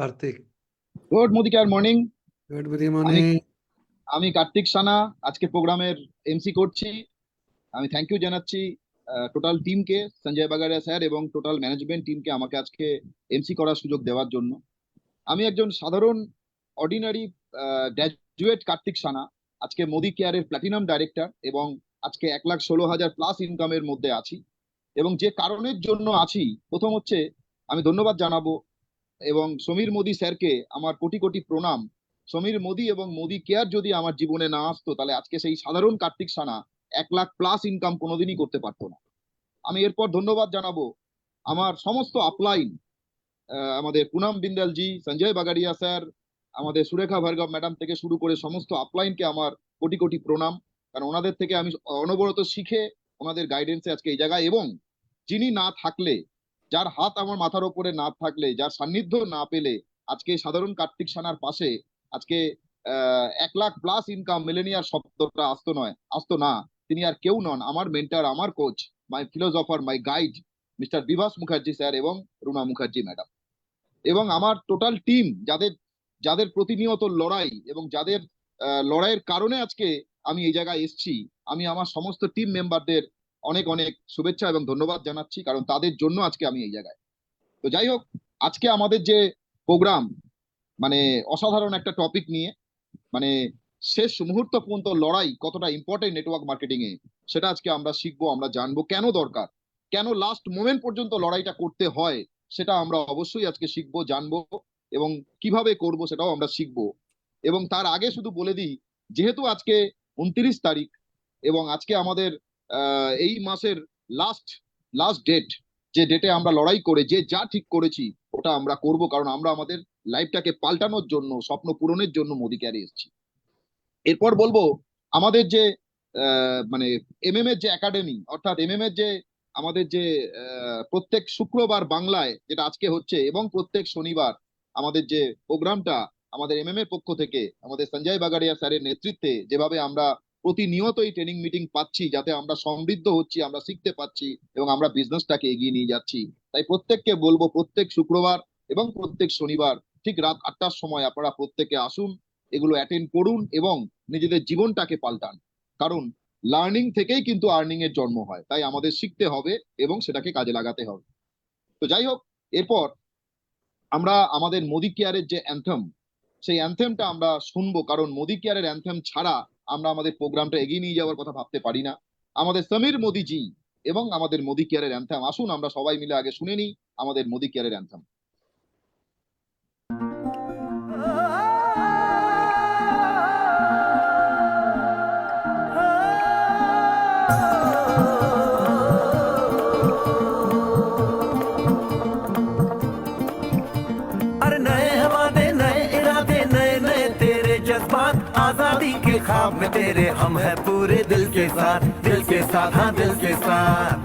Kartik. Good Modicare morning. Good very আমি morning. আমি কার্তিক সানা আজকে প্রোগ্রামের এমসি করছি। আমি থ্যাংক ইউ জানাচ্ছি টোটাল টিমকে, সঞ্জয় বাগারিয়া স্যার এবং টোটাল ম্যানেজমেন্ট টিমকে আমাকে আজকে এমসি করার সুযোগ দেওয়ার জন্য। আমি একজন সাধারণ অর্ডিনারি গ্র্যাজুয়েট কার্তিক সানা আজকে মোদি কেয়ারের প্ল্যাটিনাম ডাইরেক্টর এবং আজকে 1,16,000 প্লাস ইনকামের মধ্যে আছি। এবং যে কারণের জন্য আছি, প্রথম হচ্ছে আমি ধন্যবাদ জানাবো এবং সমীর মোদি স্যারকে আমার কোটি কোটি প্রণাম। সমীর মোদি এবং মোদি কেয়ার যদি আমার জীবনে না আসতো, তাহলে আজকে সেই সাধারণ কার্তিক সানা 1,00,000 প্লাস ইনকাম কোনোদিনই করতে পারতো না। আমি এরপর ধন্যবাদ জানাবো আমার সমস্ত আপলাইন, আমাদের পুনাম বিন্দালজি, সঞ্জয় বাগারিয়া স্যার, আমাদের সুরেখা ভার্গব ম্যাডাম থেকে শুরু করে সমস্ত আপলাইনকে আমার কোটি কোটি প্রণাম। কারণ ওনাদের থেকে আমি অনবরত শিখে ওনাদের গাইডেন্সে আজকে এই জায়গায়, এবং যিনি না থাকলে, যার হাত আমার মাথার উপরে না থাকলে, যার সান্নিধ্য না পেলে আজকে সাধারণ কার্তিক সানার পাশে আজকে 1,00,000 প্লাস ইনকাম মিলেনিয়ার শব্দটা আসতো না। তিনি আর কেউ নন, আমার মেন্টার, আমার coach, my philosopher, my guide mister Bibhas Mukherjee sir এবং রুনা মুখার্জি ম্যাডাম। এবং আমার টোটাল টিম, যাদের যাদের প্রতিনিয়ত লড়াই এবং যাদের লড়াইয়ের কারণে আজকে আমি এই জায়গায় এসেছি, আমি আমার সমস্ত টিম মেম্বারদের অনেক অনেক শুভেচ্ছা এবং ধন্যবাদ জানাচ্ছি, কারণ তাদের জন্য আজকে আমি এই জায়গায়। তো যাই হোক, আজকে আমাদের যে প্রোগ্রাম, মানে অসাধারণ একটা টপিক নিয়ে, মানে শেষ মুহূর্ত পর্যন্ত লড়াই কতটা ইম্পর্টেন্ট নেটওয়ার্ক মার্কেটিং এ, সেটা আজকে আমরা শিখবো, আমরা জানবো কেন দরকার, কেন লাস্ট মোমেন্ট পর্যন্ত লড়াইটা করতে হয়, সেটা আমরা অবশ্যই আজকে শিখবো, জানবো এবং কিভাবে করব সেটাও আমরা শিখবো। এবং তার আগে শুধু বলে দিই, যেহেতু আজকে 29 তারিখ এবং আজকে আমাদের এই মাসের লাস্ট লাস্ট ডেট, যে ডেটে আমরা লড়াই করে যে যা ঠিক করেছি ওটা আমরা করব, কারণ আমরা আমাদের লাইফটাকে পাল্টানোর জন্য, স্বপ্ন পূরণের জন্য মোদি ক্যারে এসেছি। এরপর বলবো আমাদের যে মানে এমএম এর যে একাডেমি, অর্থাৎ এমএম এর যে আমাদের যে প্রত্যেক শুক্রবার বাংলায় যেটা আজকে হচ্ছে এবং প্রত্যেক শনিবার আমাদের যে প্রোগ্রামটা আমাদের এমএম এর পক্ষ থেকে আমাদের সঞ্জয় বাগারিয়া স্যারের নেতৃত্বে যেভাবে আমরা প্রতিনিয়তই ট্রেনিং মিটিং পাচ্ছি, যাতে আমরা সমৃদ্ধ হচ্ছি, আমরা শিখতে পাচ্ছি এবং আমরা বিজনেসটাকে এগিয়ে নিয়ে যাচ্ছি। তাই প্রত্যেককে বলবো প্রত্যেক শুক্রবার এবং প্রত্যেক শনিবার ঠিক রাত 8টার সময় আপনারা প্রত্যেকে আসুন, এগুলো অ্যাটেন্ড করুন এবং নিজেদের জীবনটাকে পাল্টান। কারণ লার্নিং থেকেই কিন্তু আর্নিং এর জন্ম হয়, তাই আমাদের শিখতে হবে এবং সেটাকে কাজে লাগাতে হবে। তো যাই হোক, এরপর আমরা আমাদের মোদি কেয়ারের যে অ্যান্থেম, সেই অ্যান্থেমটা আমরা শুনবো, কারণ মোদি কেয়ারের অ্যান্থেম ছাড়া আমরা আমাদের প্রোগ্রামটা এগিয়ে নিয়ে যাওয়ার কথা ভাবতে পারি না। আমাদের সমীর মোদিজি এবং আমাদের মোদি কেয়ারের অ্যান্থেম, আসুন আমরা সবাই মিলে আগে শুনে নিই আমাদের মোদি কেয়ারের অ্যান্থেম। अरे नए हवाले नए इरादे नए नए तेरे जज्बात, आजादी के ख्वाब में तेरे हम है पूरे दिल के साथ, दिल के साथ, हाँ दिल के साथ।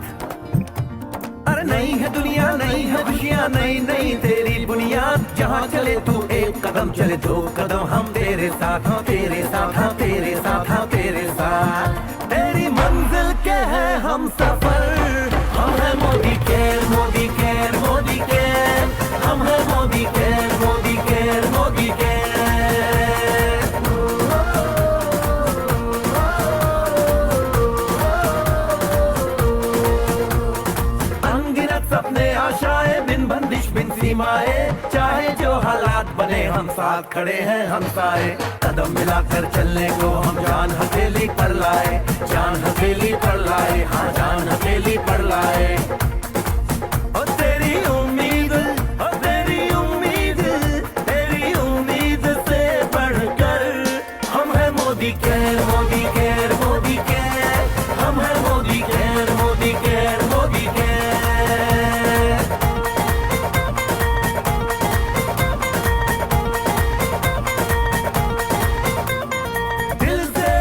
अरे नई है दुनिया नई है खुशियाँ नई नई तेरी बुनियाद, जहाँ चले तू एक कदम चले दो कदम हम तेरे साथ, हाँ तेरे साथ, हाँ तेरे साथ, हाँ तेरे साथ। तेरी मंजिल के है हम सफर, हम है Modi care Modi care Modi care, हम है Modi care Modi care Modi care. अनगिनत सपने आशाएं बिन बंदिश बिन सीमाएं, चाहे जो हालात बने हम साथ खड़े हैं हम साए, कदम मिलाकर चलने को हम जान हथेली पर लाए, जान हथेली पर लाए, हाँ जान हथेली पर लाए। ओ तेरी उम्मीद से बढ़कर हम है Modi care Modi care Modi care, हम है Modi care Modi care Modi care. दिल से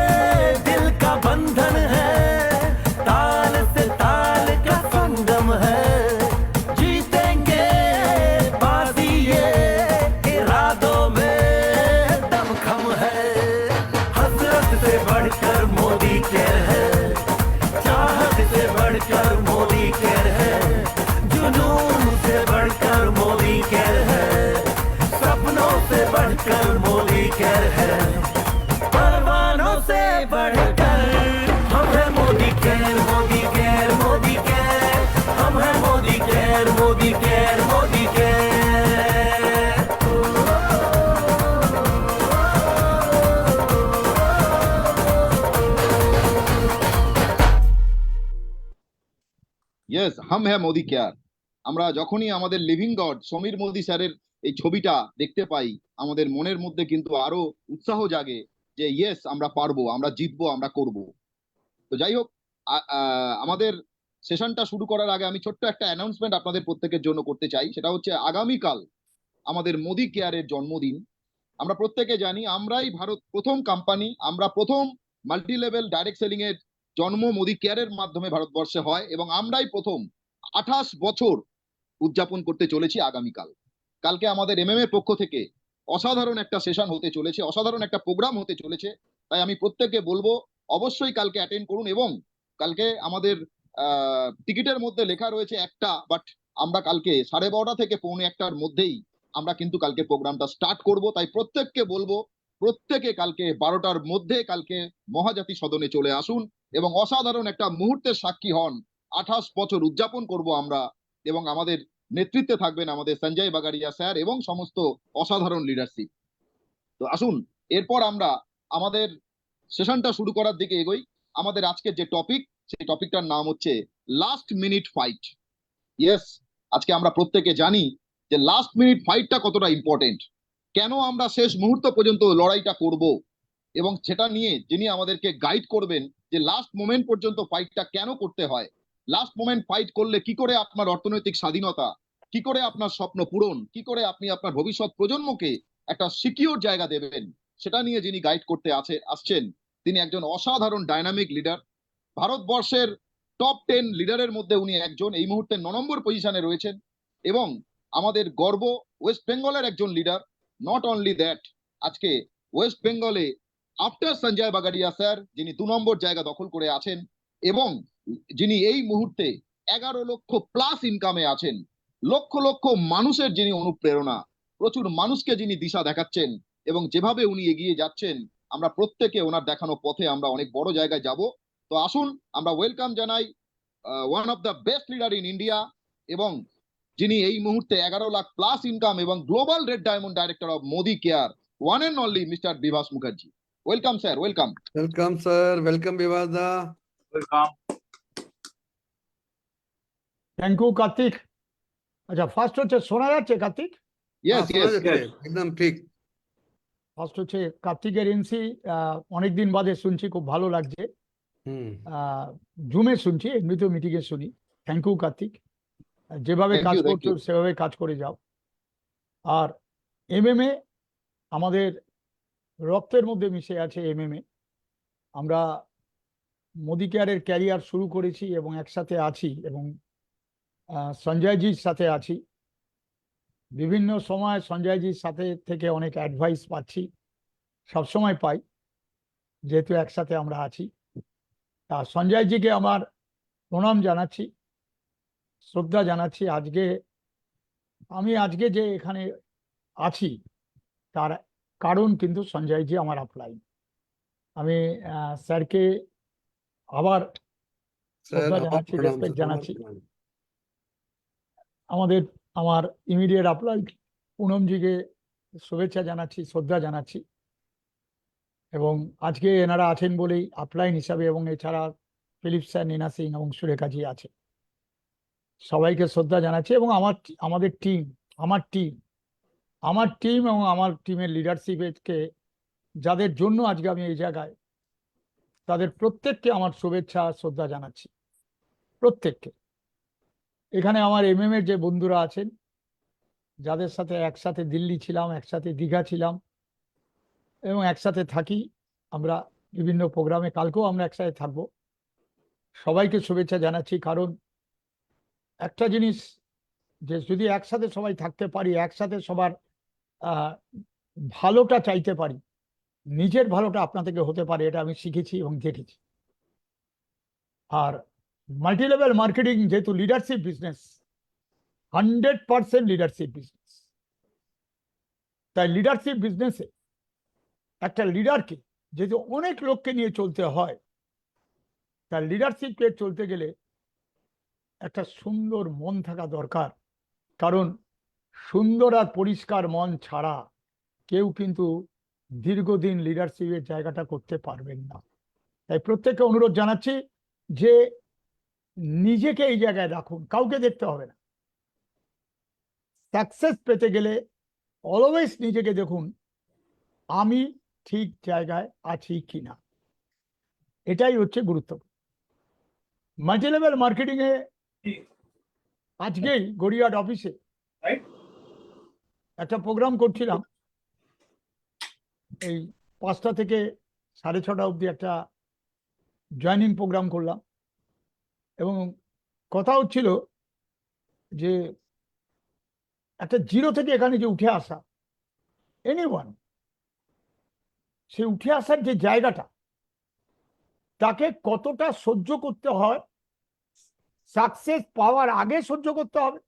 दिल का बंधन है, ताल से ताल का संगम आजकल मोदी केयर है, परवानों से बढ़कर। हम है Modi care, Modi care, Modi care. हम है Modi care, Modi care, Modi care. Yes, হাম হ্যাঁ মোদি কেয়ার। আমরা যখনই আমাদের লিভিং গড সমীর মোদি স্যারের এই ছবিটা দেখতে পাই, আমাদের মনের মধ্যে কিন্তু আরো উৎসাহ জাগে যে ইয়েস, আমরা পারবো, আমরা জিতবো, আমরা করব। তো যাই হোক, আমাদের সেশনটা শুরু করার আগে আমি ছোট্ট একটা অ্যানাউন্সমেন্ট আপনাদের প্রত্যেকের জন্য করতে চাই। সেটা হচ্ছে আগামীকাল আমাদের মোদি কেয়ারের জন্মদিন। আমরা প্রত্যেকে জানি আমরাই ভারত প্রথম কোম্পানি, আমরা প্রথম মাল্টি লেভেল ডাইরেক্ট সেলিং এর জন্ম মোদি কেয়ারের মাধ্যমে ভারতবর্ষে হয়, এবং আমরাই প্রথম 28 বছর উদযাপন করতে চলেছি আগামীকাল। কালকে আমাদের এমএম এর পক্ষ থেকে অসাধারণ একটা সেশন হতে চলেছে, অসাধারণ একটা প্রোগ্রাম হতে চলেছে। তাই আমি প্রত্যেককে বলবো অবশ্যই কালকে অ্যাটেন্ড করুন। এবং কালকে আমাদের টিকিটের মধ্যে লেখা রয়েছে একটা, বাট আমরা কালকে 12:30 থেকে 1:45-র মধ্যেই আমরা কিন্তু কালকে প্রোগ্রামটা স্টার্ট করব। তাই প্রত্যেককে বলবো প্রত্যেকে কালকে 12টার মধ্যে কালকে মহাজাতি সদনে চলে আসুন এবং অসাধারণ একটা মুহূর্তের সাক্ষী হন। 28 বছর উদযাপন করব আমরা, এবং আমাদের নেতৃত্বে থাকবেন আমাদের সঞ্জয় বাগারিয়া স্যার এবং সমস্ত অসাধারণ লিডারশিপ। তো আসুন এরপর আমরা আমাদের সেশনটা শুরু করার দিকে এগোই। আমাদের আজকের যে টপিক, সেই টপিকটার নাম হচ্ছে লাস্ট মিনিট ফাইট। ইয়েস, আজকে আমরা প্রত্যেকে জানি যে লাস্ট মিনিট ফাইটটা কতটা ইম্পর্টেন্ট, কেন আমরা শেষ মুহূর্ত পর্যন্ত লড়াইটা করব, এবং সেটা নিয়ে যিনি আমাদেরকে গাইড করবেন যে লাস্ট মোমেন্ট পর্যন্ত ফাইটটা কেন করতে হয়, লাস্ট মোমেন্ট ফাইট করলে কি করে আপনার অর্থনৈতিক স্বাধীনতা, কি করে আপনার স্বপ্ন পূরণ, কি করে আপনি আপনার ভবিষ্যৎ প্রজন্মকে একটা সিকিউর জায়গা দেবেন, সেটা নিয়ে যিনি গাইড করতে আসছেন তিনি একজন অসাধারণ ডাইনামিক লিডার। ভারতবর্ষের টপ 10 লিডারের মধ্যে উনি একজন, এই মুহূর্তে 9 নম্বর পজিশনে রয়েছেন, এবং আমাদের গর্ব ওয়েস্ট বেঙ্গলের একজন লিডার। নট অনলি দ্যাট, আজকে ওয়েস্ট বেঙ্গলে আফটার সঞ্জয় বাগারিয়া স্যার যিনি 2 নম্বর জায়গা দখল করে আছেন, এবং যিনি এই মুহূর্তে 11 লক্ষ প্লাস ইনকামে আছেন, লক্ষ লক্ষ মানুষের যিনি অনুপ্রেরণা, প্রচুর মানুষকে যিনি দিশা দেখাচ্ছেন, এবং যেভাবে উনি এগিয়ে যাচ্ছেন আমরা প্রত্যেকে ওনার দেখানো পথে আমরা অনেক বড় জায়গায় যাব। তো আসুন আমরা ওয়েলকাম জানাই one of the best leader in India, এবং যিনি এই মুহূর্তে 11 লাখ প্লাস ইনকাম এবং global red diamond director of Modicare, one and only mister Bibhas Mukherjee. Welcome sir, welcome. Welcome sir, welcome বিভাসদা। ওয়েলকাম। Thank you Kartik. আচ্ছা, ফার্স্ট হচ্ছে শোনা যাচ্ছে কার্তিক? ইয়েস ইয়েস, একদম ঠিক। ফার্স্ট হচ্ছে কার্তিকের এমসি অনেকদিন বাদে শুনছি, খুব ভালো লাগছে। জুমে শুনছি, এমনিতেও মিটিংয়ে শুনি। থ্যাংক ইউ কার্তিক, যেভাবে Thank কাজ you, thank করছো you. সেভাবে কাজ করে যাও। আর এমএমএ আমাদের রক্তের মধ্যে মিশে আছে। এমএমএ আমরা মোদি কেয়ারের ক্যারিয়ার শুরু করেছি এবং একসাথে আছি, এবং সঞ্জয়জির সাথে আছি। বিভিন্ন সময় সঞ্জয়জির সাথে থেকে অনেক অ্যাডভাইস পাচ্ছি, সবসময় পাই, যেহেতু একসাথে আমরা আছি। তা সঞ্জয়জিকে আমার প্রণাম জানাচ্ছি, শ্রদ্ধা জানাচ্ছি। আজকে যে এখানে আছি তার কারণ কিন্তু সঞ্জয়জি আমার আপলাইন। আমি স্যারকে আবার শ্রদ্ধা জানাচ্ছি, রেসপেক্ট জানাচ্ছি। আমার ইমিডিয়েট আপলাইন পুনমজিকে শুভেচ্ছা জানাচ্ছি, শ্রদ্ধা জানাচ্ছি। এবং আজকে এনারা আছেন বলেই আপলাইন হিসাবে, এবং এছাড়া ফিলিপ স্যার, নীনা সিং এবং সুরেখাজি আছে, সবাইকে শ্রদ্ধা জানাচ্ছি। এবং আমাদের টিম এবং আমার টিমের লিডারশিপকে, যাদের জন্য আজকে আমি এই জায়গায়, তাদের প্রত্যেককে আমার শুভেচ্ছা শ্রদ্ধা জানাচ্ছি, প্রত্যেককে। এখানে আমার এমএম এর যে বন্ধুরা আছেন, যাদের সাথে একসাথে দিল্লি ছিলাম, একসাথে দীঘা ছিলাম এবং একসাথে থাকি আমরা বিভিন্ন প্রোগ্রামে, কালকেও আমরা একসাথে থাকবো, সবাইকে শুভেচ্ছা জানাচ্ছি। কারণ একটা জিনিস, যে যদি একসাথে সবাই থাকতে পারি, একসাথে সবার ভালোটা চাইতে পারি, নিজের ভালোটা আপনা থেকে হতে পারে, এটা আমি শিখেছি এবং দেখেছি। আর মাল্টি লেভেল মার্কেটিং যেহেতু লিডারশিপ বিজনেস, 100% লিডারশিপ বিজনেস, তাই লিডারশিপ বিজনেসে একটা লিডারকে যেহেতু অনেক লোককে নিয়ে চলতে হয়, তার লিডারশিপকে চলতে গেলে একটা সুন্দর মন থাকা দরকার। কারণ সুন্দর আর পরিষ্কার মন ছাড়া কেউ কিন্তু দীর্ঘদিন লিডারশিপের জায়গাটা করতে পারবেন না। তাই প্রত্যেককে অনুরোধ জানাচ্ছি যে নিজেকে এই জায়গায় রাখুন, কাউকে দেখতে হবে না। সাকসেস পেতে গেলে অলওয়েজ নিজেকে দেখুন আমি ঠিক জায়গায় আছি কিনা, এটাই হচ্ছে গুরুত্বপূর্ণ। মাল্টি লেভেল মার্কেটিং এ আজকেই গড়িয়াহাট অফিসে একটা প্রোগ্রাম করছিলাম, এই 5টা থেকে 6:30 অবধি একটা জয়েনিং প্রোগ্রাম করলাম, এবং কথা হচ্ছিল যে একটা জিরো থেকে এখানে যে উঠে আসা, এনিওয়ান, সে উঠে আসার যে জায়গাটা তাকে কতটা সহ্য করতে হয়, সাকসেস পাওয়ার আগে সহ্য করতে হবে,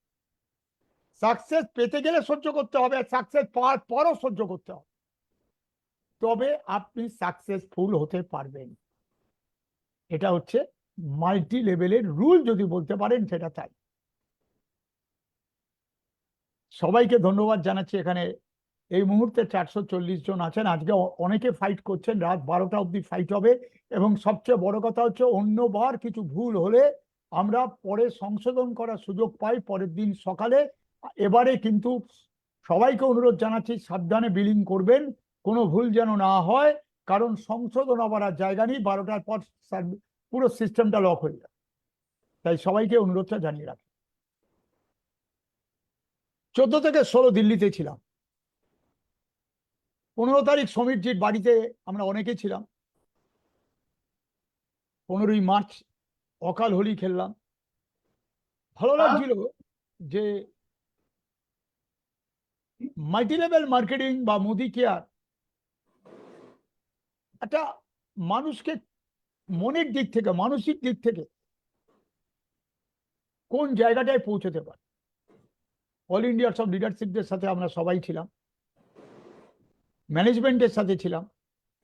সাকসেস পেতে গেলে সহ্য করতে হবে, সাকসেস পাওয়ার পরও সহ্য করতে হবে, তবে আপনি সাকসেসফুল হতে পারবেন। এটা হচ্ছে মাল্টি লেভেলের রুল, যদি বলতে পারেন সেটা তাই। সবাইকে ধন্যবাদ জানাচ্ছি। এখানে এই মুহূর্তে 440 জন আছেন। আজকে অনেকে ফাইট করছেন, রাত 12টা অবধি ফাইট হবে, এবং সবচেয়ে বড় কথা হচ্ছে অন্যবার কিছু ভুল হলে আমরা পরে সংশোধন করার সুযোগ পাই পরের দিন সকালে। এবারে কিন্তু সবাইকে অনুরোধ জানাচ্ছি সাবধানে বিলিং করবেন, কোনো ভুল যেন না হয়, কারণ সংশোধন হবার আর জায়গা নেই। 12টার পর পুরো সিস্টেমটা লক হয়ে যায়। তাই সবাইকে অনুরোধটা জানিয়ে রাখি। 14 থেকে 16 দিল্লিতে ছিলাম। 15 তারিখ সমীরজির বাড়িতে আমরা অনেকে ছিলাম। 15ই মার্চ অকাল হোলি খেললাম। ভালো লাগছিল যে মাল্টি লেভেল মার্কেটিং বা মোদি কেয়ার একটা মানুষকে মনের দিক থেকে, মানসিক দিক থেকে কোন জায়গাটায় পৌঁছতে পারে। অল ইন্ডিয়ার সব লিডারশিপদের সাথে আমরা সবাই ছিলাম, ম্যানেজমেন্টের সাথে ছিলাম,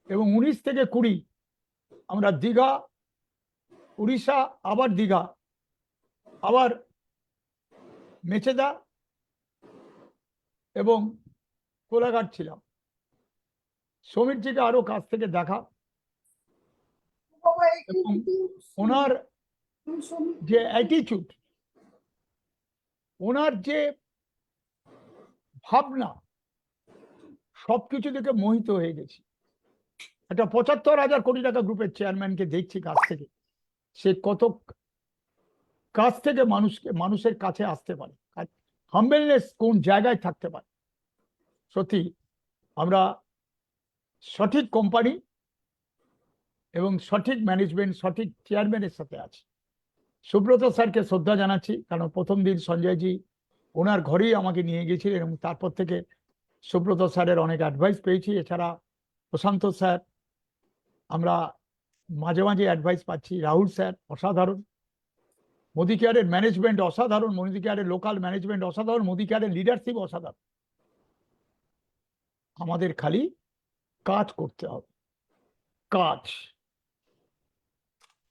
এবং 19 থেকে 20 আমরা দীঘা, উড়িষ্যা, আবার দীঘা, আবার মেচেদা এবং কোলাঘাট ছিলাম। সমীরজিকে আরো কাছ থেকে দেখা, এবং ওনার যে অ্যাটিটিউড, ওনার যে ভাবনা, সবকিছু দেখে মোহিত হয়ে গেছি। একটা 75,000 কোটি টাকা গ্রুপের চেয়ারম্যানকে দেখছি কাছ থেকে, সে কত কাছ থেকে মানুষের কাছে আসতে পারে, হাম্বেলনেস কোন জায়গায় থাকতে পারে। সত্যি আমরা সঠিক কোম্পানি এবং সঠিক ম্যানেজমেন্ট, সঠিক চেয়ারম্যানের সাথে আছি। সুব্রত স্যারকে শ্রদ্ধা জানাচ্ছি, কারণ প্রথম দিন সঞ্জয়জি ওনার ঘরেই আমাকে নিয়ে গেছিলেন, এবং তারপর থেকে সুব্রত স্যারের অনেক অ্যাডভাইস পেয়েছি। এছাড়া প্রশান্ত স্যার, আমরা মাঝে মাঝে অ্যাডভাইস পাচ্ছি। রাহুল স্যার অসাধারণ, মোদি কেয়ারের ম্যানেজমেন্ট অসাধারণ, মোদি কেয়ারের লোকাল ম্যানেজমেন্ট অসাধারণ, মোদি কেয়ারের লিডারশিপ অসাধারণ। আমাদের খালি কাজ করতে হবে, কাজ।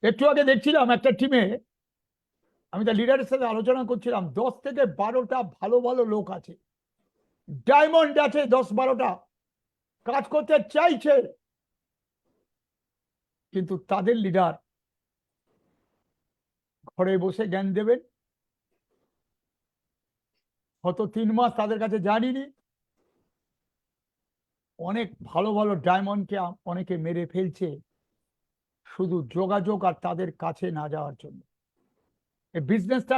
একটু আগে দেখছিলাম একটা টিমে, আমি তার লিডারের সাথে আলোচনা করছিলাম, 10 থেকে 12টা ভালো ভালো লোক আছে, ডায়মন্ড আছে 10-12টা, কাজ করতে চাইছে, কিন্তু তাদের লিডার ঘরে বসে জ্ঞান দেবেন, হয়তো 3 মাস তাদের কাছে জানিনি। অনেক ভালো ভালো ডায়মন্ডকে অনেকে মেরে ফেলছে শুধু যোগাযোগ আর তাদের কাছে না যাওয়ার জন্য। এই বিজনেসটা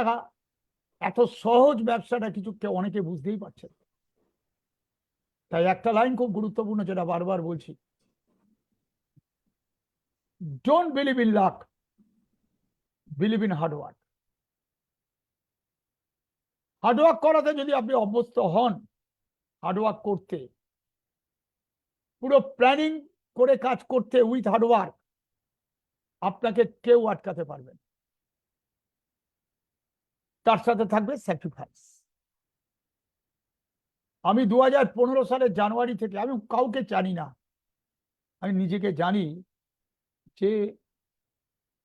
এত সহজ, ব্যবসাটা কিছু অনেকে বুঝতেই পারছে না। তাই একটা লাইন খুব গুরুত্বপূর্ণ, যেটা বারবার বলছি, don't believe in lakh, believe in hard work. Hard work করাতে যদি আপনি অভ্যস্ত হন, হার্ডওয়ার্ক করতে, পুরো প্ল্যানিং করে কাজ করতে উইথ হার্ডওয়ার্ক, আপনাকে কেউ আটকাতে পারবে না। তার সাথে থাকবে স্যাক্রিফাইস। আমি 2015 সালের জানুয়ারি থেকে, আমি কাউকে জানি না, আমি নিজেকে জানি যে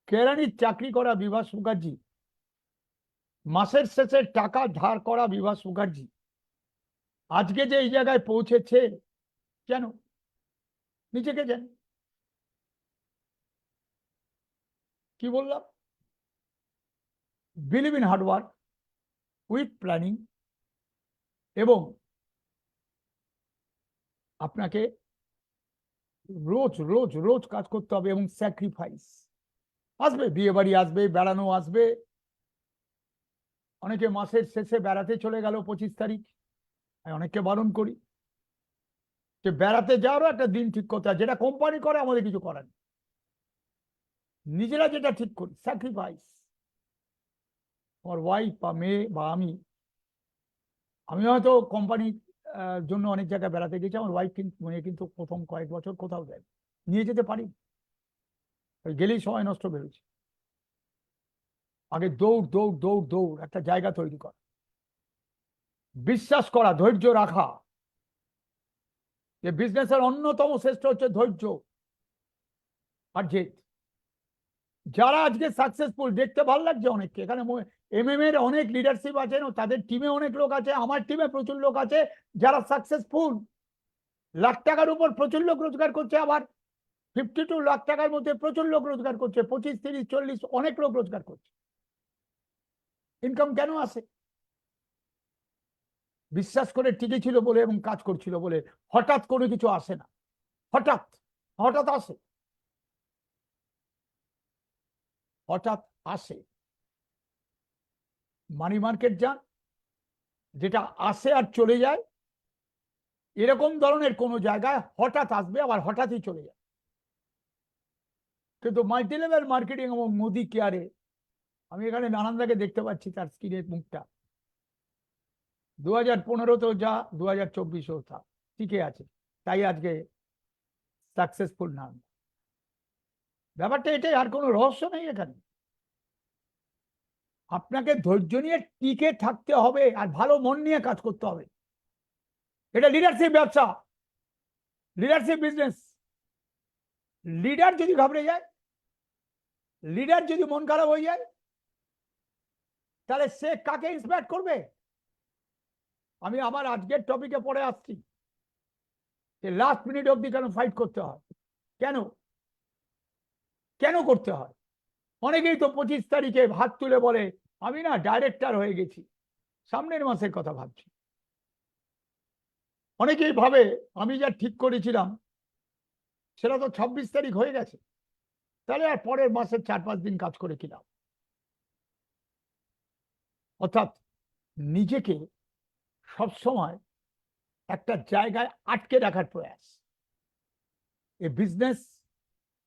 কেরানির চাকরি করা বিভাস মুখার্জি, মাসের শেষে টাকা ধার করা বিভাস মুখার্জি আজকে যে এই জায়গায় পৌঁছেছে, কেন? নিজেকে জানি। কি বললাম? Believe in hard work with planning, এবং আপনাকে রোজ রোজ রোজ কাজ করতে হবে, এবং স্যাক্রিফাইস আসবে, বিয়ে বাড়ি আসবে, বেড়ানো আসবে। অনেকে মাসের শেষে বেড়াতে চলে গেল 25 তারিখ, আমি অনেককে বারণ করি যে বেড়াতে যাওয়ারও একটা দিন ঠিক করতে হয়। যেটা কোম্পানি করে আমাদের কিছু করার নেই, নিজেরা যেটা ঠিক করি, স্যাক্রিফাইস। আমার ওয়াইফ বা মেয়ে বা আমি হয়তো কোম্পানির জন্য অনেক জায়গায় বেড়াতে গেছি, আমার ওয়াইফ কিন্তু, মেয়ে কিন্তু প্রথম কয়েক বছর কোথাও যায় নিয়ে যেতে পারি, গেলেই সময় নষ্ট বেরোচ্ছে। আগে দৌড় দৌড় দৌড় দৌড়, একটা জায়গা তৈরি করা, বিশ্বাস করা, ধৈর্য রাখা। যে বিজনেসের অন্যতম শ্রেষ্ঠ হচ্ছে ধৈর্য আর জেদ। যারা আজকে সাকসেসফুল, দেখতে ভালো লাগছে অনেককে এখানে, এমএম এর অনেক লিডারশিপ আছেন, তাদের টিমে অনেক লোক আছে, আমার টিমে প্রচুর লোক আছে যারা সাকসেসফুল, লাখ টাকার উপর প্রচুর লোক রোজগার করছে, আবার 52 লাখ টাকার মধ্যে প্রচুর লোক রোজগার করছে, 25, 30, 40 অনেক লোক রোজগার করছে। ইনকাম কেন আসে? বিশ্বাস করে টিকে ছিল বলে এবং কাজ করছিল বলে। হঠাৎ কোনো কিছু আসে না, হঠাৎ হঠাৎ আসে, হঠাৎ আসে। মানি মার্কেট যান, যেটা আসে আর চলে যায়, এরকম ধরনের কোনো জায়গায় হঠাৎ আসবে আবার হঠাৎই চলে যায়। কিন্তু মাল্টি লেভেল মার্কেটিং এবং মোদি কেয়ারে আমি এখানে নানানদাকে দেখতে পাচ্ছি, তার স্ক্রিনের মুখটা 2015তেও যা 2024এও তা টিকে আছে, তাই আজকে সাকসেসফুল নাম। ব্যাপারটা এটাই, আর কোনো রহস্য নেই এখানে। আপনাকে ধৈর্য নিয়ে টিকে থাকতে হবে আর ভালো মন নিয়ে কাজ করতে হবে। এটা লিডারশিপ ব্যবসা, লিডারশিপ বিজনেস। লিডার যদি ঘাবড়ে যায়, লিডার যদি মন খারাপ হয়ে যায়, তাহলে সে কাকে ইন্সপায়ার করবে? আমি আমার আজকের টপিকে পড়ে আসছি যে লাস্ট মিনিট অবধি কেন ফাইট করতে হয়, কেন কেন করতে হয়। অনেকেই তো 25 তারিখে হাত তুলে বলে আমি না ডাইরেক্টর হয়ে গেছি, সামনের মাসের কথা ভাবছি। অনেকেই ভাবে আমি যা ঠিক করেছিলাম সেটা তো 26 তারিখ হয়ে গেছে, তাহলে আর পরের মাসের 4-5 দিন কাজ করে কিনা। অর্থাৎ নিজেকে সবসময় একটা জায়গায় আটকে রাখার প্রয়াস। এ বিজনেস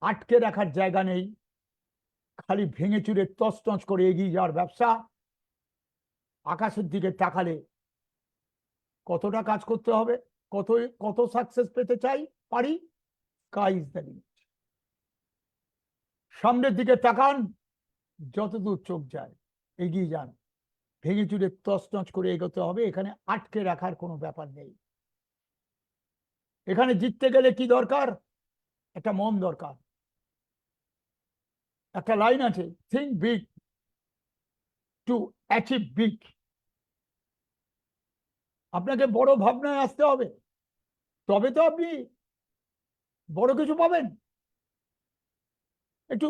আটকে রাখার জায়গা নেই, খালি ভেঙে চুরে তছনছ করে এগিয়ে যাওয়ার ব্যবসা। আকাশের দিকে তাকালে কতটা কাজ করতে হবে, কত সাকসেস পেতে চাই পারি, স্কাই ইজ দ্য লিমিট। সামনের দিকে তাকান, যতদূর চোখ যায় এগিয়ে যান, ভেঙে চুরে তছনছ করে এগোতে হবে। এখানে আটকে রাখার কোনো ব্যাপার নেই। এখানে জিততে গেলে কি দরকার? একটা মন দরকার। একটা লাইন আছে, think big to achieve big. আপনাকে বড় ভাবনায় আসতে হবে, তবে তো আপনি বড় কিছু পাবেন। একটু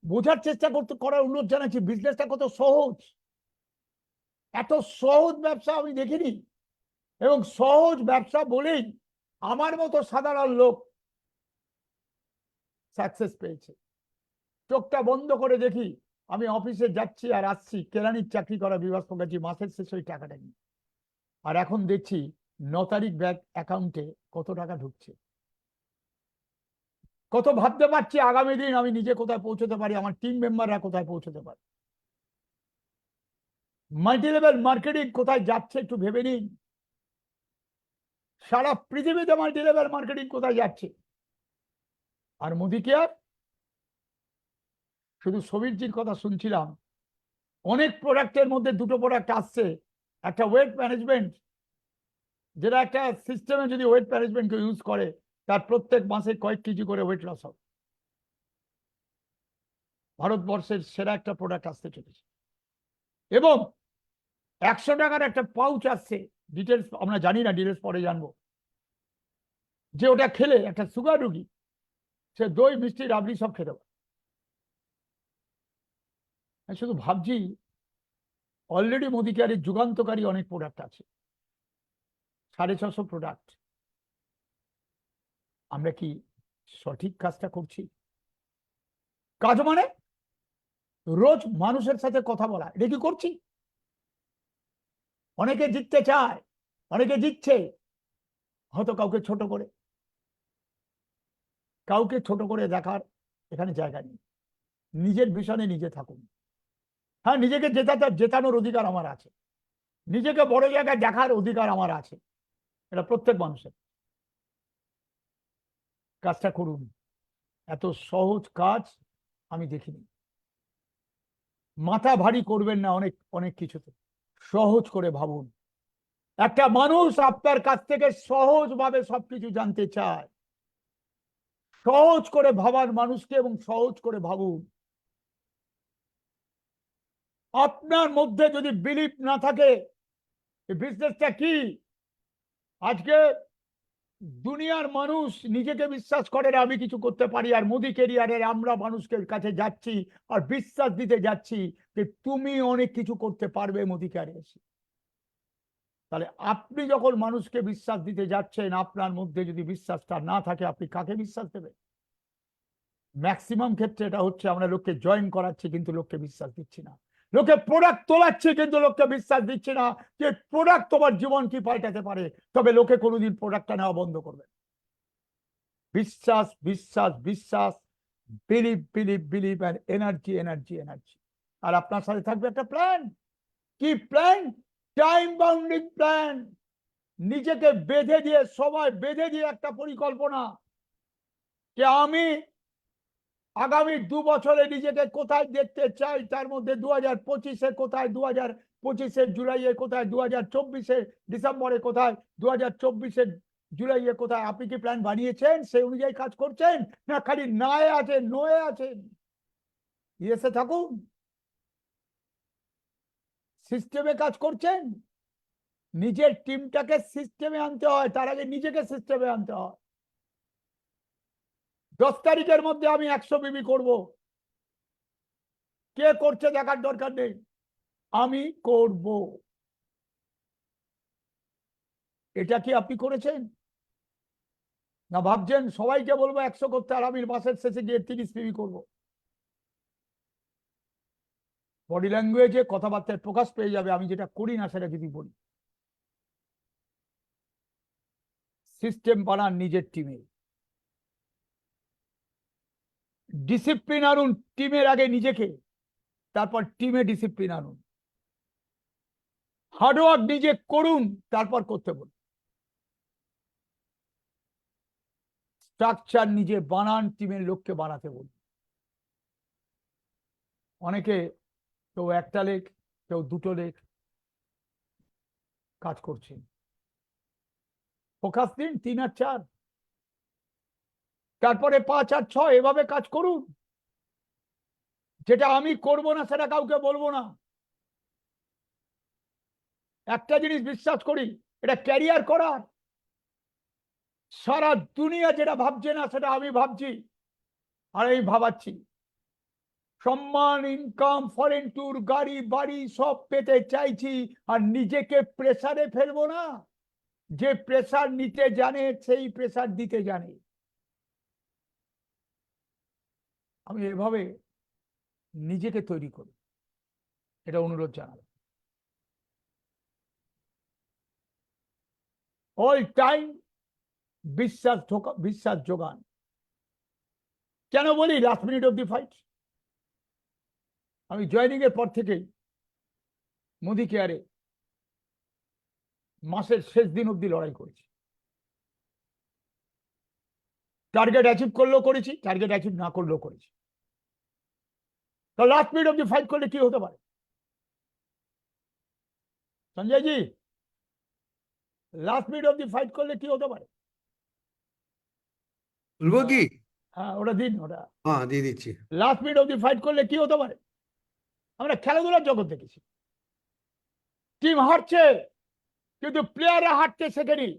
বোঝার চেষ্টা করার অনুরোধ জানাচ্ছি, বিজনেসটা কত সহজ। এত সহজ ব্যবসা আমি দেখিনি, এবং সহজ ব্যবসা বলেই আমার মতো সাধারণ লোক সাকসেস পেয়েছে। চোখটা বন্ধ করে দেখি, আমি অফিসে যাচ্ছি আর আসছি, কেরানির চাকরি করা বিভাস মুখার্জি মাসের শেষে ওই টাকাটা নিই, আর এখন দেখছি 9 তারিখ ব্যাংক অ্যাকাউন্টে কত টাকা ঢুকছে। কত ভাবতে পারছি আগামী দিন আমি নিজে কোথায় পৌঁছতে পারি, আমার টিম মেম্বাররা কোথায় পৌঁছতে পারে। মাল্টি লেভেল মার্কেটিং কোথায় যাচ্ছে একটু ভেবে নিন। সারা পৃথিবীতে মাল্টি লেভেল মার্কেটিং কোথায় যাচ্ছে। আর মোদি কেয়ার, শুধু সবিরজির কথা শুনছিলাম, অনেক প্রোডাক্টের মধ্যে দুটো প্রোডাক্ট আসছে, একটা ওয়েট ম্যানেজমেন্ট যেটা একটা সিস্টেমে যদি ওয়েট ম্যানেজমেন্টকে ইউজ করে, তার প্রত্যেক মাসে কয়েক কেজি করে ওয়েট লস হবে। ভারতবর্ষের সেরা একটা প্রোডাক্ট আসতে চলেছে, এবং 100 টাকার একটা পাউচ আসছে। ডিটেলস আমরা জানি না, ডিটেলস পরে জানবো। যে ওটা খেলে একটা সুগার রোগী সে দই মিষ্টি রাবড়ি সব খেতে পারে। আমি শুধু ভাবছি, অলরেডি মোদি কেয়ারের যুগান্তকারী অনেক প্রোডাক্ট আছে, 650 প্রোডাক্ট। আমরা কি সঠিক কাজটা করছি? কাজ মানে রোজ মানুষের সাথে কথা বলা, এটা কি করছি? অনেকে জিততে চায়, অনেকে জিতছে, হয়তো কাউকে ছোট করে, কাউকে ছোট করে দেখার এখানে জায়গা নেই। নিজের ভিশনে নিজে থাকুন। হ্যাঁ, নিজেকে জেতানোর অধিকার আমার আছে, নিজেকে বড় জায়গায় দেখার অধিকার আমার আছে, এটা প্রত্যেক মানুষের। কাজটা করুন, এত সহজ কাজ আমি দেখিনি। মাথা ভারী করবেন না অনেক অনেক কিছুতে, সহজ করে ভাবুন। একটা মানুষ আপনার কাছ থেকে সহজভাবে সবকিছু জানতে চায়। সহজ করে ভাবার মানুষকে এবং সহজ করে ভাবুন। আপনার মধ্যে যদি বিলিভ না থাকে, এই বিজনেসটা কি? আজকে দুনিয়ার মানুষ নিজেকে বিশ্বাস করে না আমি কিছু করতে পারি, আর মোদি ক্যারিয়ারের আমরা মানুষকে কাছে যাচ্ছি আর বিশ্বাস দিতে যাচ্ছি যে তুমি অনেক কিছু করতে পারবে মোদি ক্যারিয়ারে এসে। তাহলে আপনি যখন মানুষকে বিশ্বাস দিতে যাচ্ছেন, আপনার মধ্যে যদি বিশ্বাসটা না থাকে, আপনি কাকে বিশ্বাস দেবেন? ম্যাক্সিমাম ক্ষেত্রে এটা হচ্ছে, আমরা লোককে জয়েন করাচ্ছি কিন্তু লোককে বিশ্বাস দিচ্ছি না, লোকে প্রোডাক্ট তোলাচ্ছে কিন্তু লোককে বিশ্বাস দিচ্ছি না যে প্রোডাক্ট তোমার জীবন কি পাল্টাতে পারে। তবে লোকে কোনোদিন প্রোডাক্টটা নেওয়া বন্ধ করবে। বিশ্বাস, বিশ্বাস, বিশ্বাস, বিলিভ, বিলিভ, বিলিভ, আর এনার্জি, এনার্জি, এনার্জি। আর আপনার সাথে থাকবে একটা প্ল্যান। কি প্ল্যান? Time bounding plan. নিজেকে বেঁধে দিয়ে, সময় বেঁধে দিয়ে একটা পরিকল্পনা, যে আমি আগামী 2 বছরে নিজেকে কোথায় দেখতে চাই। তার মধ্যে 2025-এ কোথায়, 2025-এর জুলাইয়ে কোথায়, 2024-এর ডিসেম্বরে কোথায়, 2024-এর জুলাইয়ে কোথায়। আপনি কি প্ল্যান বানিয়েছেন? সেই অনুযায়ী কাজ করছেন, না খালি নায়ে আছেন, নয়ে আছেন? ইয়েসে থাকুন। সিস্টেমে কাজ করছেন। নিজের টিমটাকে সিস্টেমে আনতে হয়, তার আগে নিজেকে সিস্টেমে আনতে হয়। 10 তারিখের মধ্যে আমি 100 বিবি করব, কে করছে দেখার দরকার নেই, আমি করব। এটা কি আপনি করেছেন? না ভাবছেন সবাইকে বলবো 100 করতে, আর আমি মাসের শেষে গিয়ে 30 বিবি করব? বডি ল্যাঙ্গুয়েজে কথাবার্তায় প্রকাশ পেয়ে যাবে আমি যেটা করি না সেটা যদি বলি। সিস্টেম বানান নিজের টিমে, ডিসিপ্লিন আনুন টিমের আগে নিজেকে, তারপর টিমে ডিসিপ্লিন আনুন। হার্ডওয়ার্ক নিজে করুন, তারপর করতে বলুন। স্ট্রাকচার নিজে বানান, টিমের লোককে বানাতে বলুন। অনেকে কেউ একটা লেখ, কেউ 2টো লেখ কাজ করছেন। ফোকাস দিন 3 আর 4, তারপরে 5 আর 6, এভাবে কাজ করুন। যেটা আমি করব না সেটা কাউকে বলবো না। একটা জিনিস বিশ্বাস করি, এটা ক্যারিয়ার করার। সারা দুনিয়া যেটা ভাবছে না সেটা আমি ভাবছি, আর এই ভাবাচ্ছি। সম্মান, ইনকাম, ফরেন ট্যুর, গাড়ি বাড়ি সব পেতে চাইছি, আর নিজেকে প্রেসারে ফেলবো না। যে প্রেসার নিতে জানে সেই প্রেসার দিতে জানে। আমি এভাবে নিজেকে তৈরি করি, এটা অনুরোধ জানাবো। অল টাইম বিশ্বাস যোগান। কেন বলি last minute of the fight? আমি জয়েনিং এর পর থেকেই মোদি কেয়ারে মাসের শেষ দিন অব্দি লড়াই করেছি। টার্গেট অ্যাচিভ করলেও করেছি, টার্গেট অ্যাচিভ না করলেও করেছি। তো লাস্ট মিনিট অব্দি ফাইট করলে কি হতে পারে? সঞ্জয় জি, লাস্ট মিনিট অব্দি ফাইট করলে কি হতে পারে? বলবো কি? হ্যাঁ, ওটা দিন, ওটা হ্যাঁ, দিয়ে দিচ্ছি। লাস্ট মিনিট অব্দি ফাইট করলে কি হতে পারে? আমরা খেলাধুলার জগৎ দেখেছি, টিম হারছে কিন্তু প্লেয়াররা হারতে শেখেনি।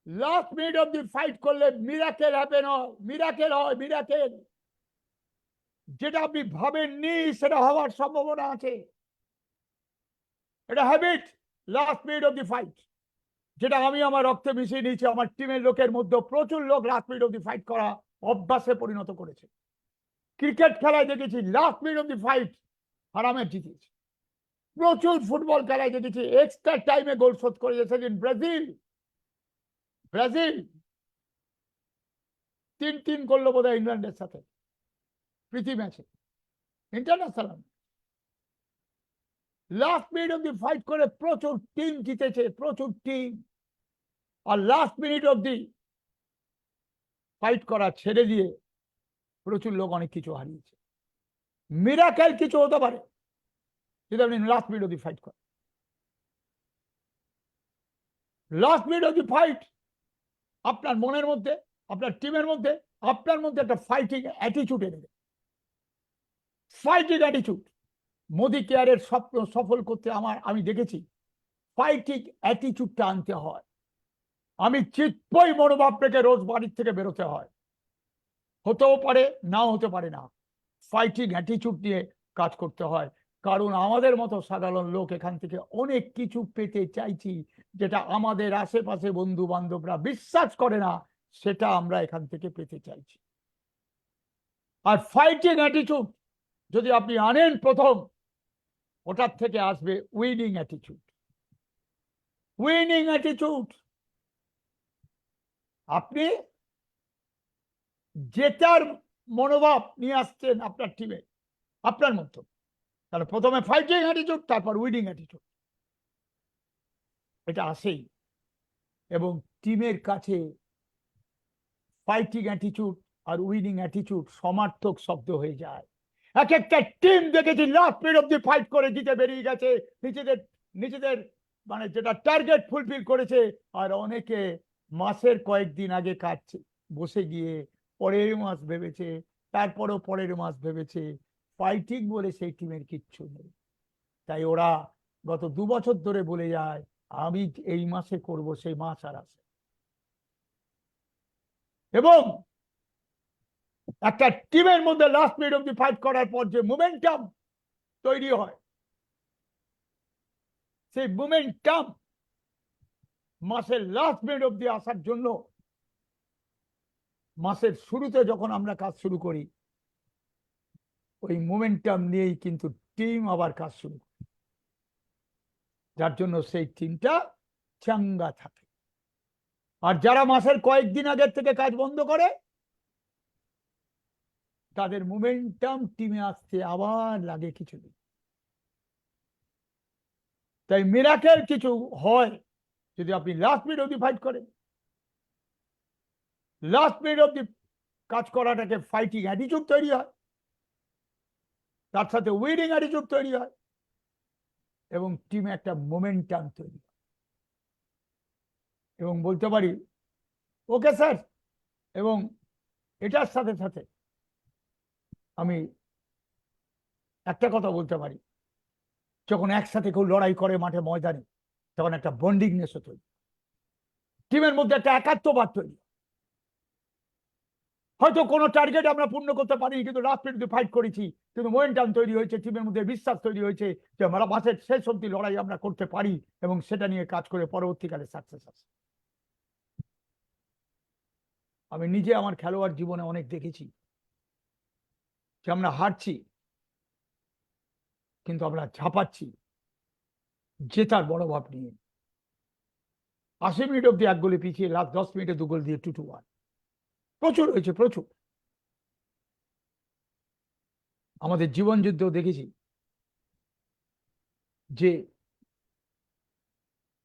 লাস্ট মিনিট অব্দি ফাইট করলে মিরাকেল হ্যাপেন হয়, মিরাকেল হয়, মিরাকেল। যেটা আপনি ভাবেননি সেটা হওয়ার সম্ভাবনা আছে। এটা হ্যাবিট, লাস্ট মিনিট অব্দি ফাইট, যেটা আমি আমার রক্তে মিশিয়ে নিয়েছি। আমার টিমের লোকের মধ্যে প্রচুর লোক লাস্ট মিনিট অব্দি ফাইট করা অভ্যাসে পরিণত করেছে। ক্রিকেট খেলায় দেখেছি লাস্ট মিনিট অব্দি ফাইট হারামে জিতেছে। প্রচুর ফুটবল খেলায় দেখেছি এক্সট্রা টাইমে গোল শোধ করেছে। সেদিন ব্রাজিল 3-3 করলো বোধহয় ইংল্যান্ডের সাথে প্রীতি ম্যাচে, ইন্টারন্যাশনাল। লাস্ট মিনিট অব্দি ফাইট করে প্রচুর টিম জিতেছে, প্রচুর টিম। আর লাস্ট মিনিট অব্দি ফাইট করা ছেড়ে দিয়ে প্রচুর লোক অনেক কিছু হারিয়েছে। মিরাকেল কিছু হতে পারে যদি আপনি লাস্ট মিনিট অব্দি ফাইট করেন। লাস্ট মিনিট অব্দি ফাইট আপনার মনের মধ্যে, আপনার টিমের মধ্যে, আপনার মধ্যে একটা ফাইটিং অ্যাটিটিউড এনে দেবে। ফাইটিং অ্যাটিটিউড মোদি কেয়ারের স্বপ্ন সফল করতে আমি দেখেছি ফাইটিং অ্যাটিটিউডটা আনতে হয়। আমি জিতবই মনোভাব থেকে রোজ বাড়ির থেকে বেরোতে হয়। হতেও পারে, নাও হতে পারে না। ফাইটিং অ্যাটিটিউড নিয়ে কাজ করতে হয়, কারণ আমাদের মতো সাধারণ লোক এখান থেকে অনেক কিছু পেতে চাইছি, যেটা আমাদের আশেপাশে বন্ধু বান্ধবরা বিশ্বাস করে না, সেটা আমরা এখান থেকে পেতে চাইছি। আর ফাইটিং অ্যাটিটিউড যদি আপনি আনেন প্রথম, ওটার থেকে আসবে উইনিং অ্যাটিটিউড। উইনিং অ্যাটিটিউড, আপনি জেতার মনোভাব নিয়ে আসছেন আপনার টিমে, আপনার মতো। তাহলে প্রথমে ফাইটিং অ্যাটিটিউড, তারপর উইনিং অ্যাটিটিউড, এটা আসেই। এবং টিমের কাছে ফাইটিং অ্যাটিটিউড আর উইনিং অ্যাটিটিউড সমার্থক শব্দ হয়ে যায়। এক একটা টিম দেখেছি লাস্ট মিনিট অব্দি ফাইট করে জিতে বেরিয়ে গেছে, নিজেদের নিজেদের মানে যেটা টার্গেট ফুলফিল করেছে। আর অনেকে মাসের কয়েকদিন আগে কাটছে, বসে গিয়ে পরের মাস ভেবেছে, তারপরও পরের মাস ভেবেছে। ফাইটিং বলে সেই টিমের কিচ্ছু নেই। তাই ওরা গত 2 বছর ধরে বলে যায় আমি এই মাসে করব, সেই মাস আর আসে। এবং একটা টিমের মধ্যে লাস্ট মিনিট অব্দি ফাইট করার পর যে মোমেন্টাম তৈরি হয়, সেই মোমেন্টাম মাসের লাস্ট মিনিট অব্দি আসার জন্য মাসের শুরুতে যখন আমরা কাজ শুরু করি, ওই মোমেন্টাম নিয়েই কিন্তু টিম আবার কাজ শুরু করে, যার জন্য সেই টিমটা চাঙ্গা থাকে। আর যারা মাসের কয়েকদিন আগের থেকে কাজ বন্ধ করে, তাদের মোমেন্টাম টিমে আসতে আবার লাগে কিছুদিন। তাই মিরাকেল কিছু হয় যদি আপনি লাস্ট মিনিট অব্দি ফাইট করেন। লাস্ট মিনিট অব্দি কাজ করাটাকে ফাইটিং অ্যাটিটিউড তৈরি হয়, তার সাথে উইনিং অ্যাটিটিউড তৈরি হয়, এবং টিমে একটা মোমেন্টাম তৈরি হয়। এবং বলতে পারি ওকে স্যার। এবং এটার সাথে সাথে আমি একটা কথা বলতে পারি, যখন একসাথে কেউ লড়াই করে মাঠে ময়দানে, তখন একটা বন্ডিংনেস তৈরি, টিমের মধ্যে একটা একাত্মবাদ তৈরি। হয়তো কোনো টার্গেট আমরা পূর্ণ করতে পারিনি, কিন্তু লাস্ট মিনিটে ফাইট করেছি, কিন্তু মোমেন্টাম তৈরি হয়েছে, টিমের মধ্যে বিশ্বাস তৈরি হয়েছে যে আমরা মাসের শেষ অবধি লড়াই আমরা করতে পারি, এবং সেটা নিয়ে কাজ করে পরবর্তীকালে সাকসেস আসে। আমি নিজে আমার খেলোয়াড় জীবনে অনেক দেখেছি যে আমরা হারছি, কিন্তু আমরা ঝাঁপাচ্ছি জেতার মনোভাব নিয়ে। 80 মিনিট অব্দি 1 গোলে পিছিয়ে লাস্ট 10 মিনিটে 2 গোল দিয়ে 2-1 প্রচুর হয়েছে, প্রচুর। আমাদের জীবন যুদ্ধেও দেখেছি যে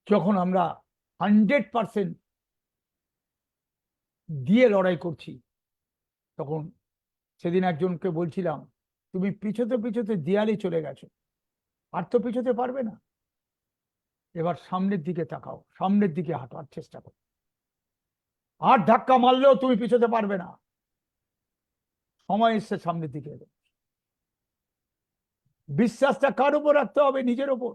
যখন আমরা 100% দিয়ে লড়াই করছি, তখন সেদিন একজনকে বলছিলাম তুমি পিছোতে পিছোতে দেয়ালে চলে গেছো, আর তো পিছোতে পারবে না। এবার সামনের দিকে তাকাও, সামনের দিকে হাঁটার চেষ্টা করো। আর ধাক্কা মারলেও তুমি পিছোতে পারবে না। সময় এসছে সামনের দিকে এগো। বিশ্বাসটা কার উপর রাখতে হবে? নিজের উপর।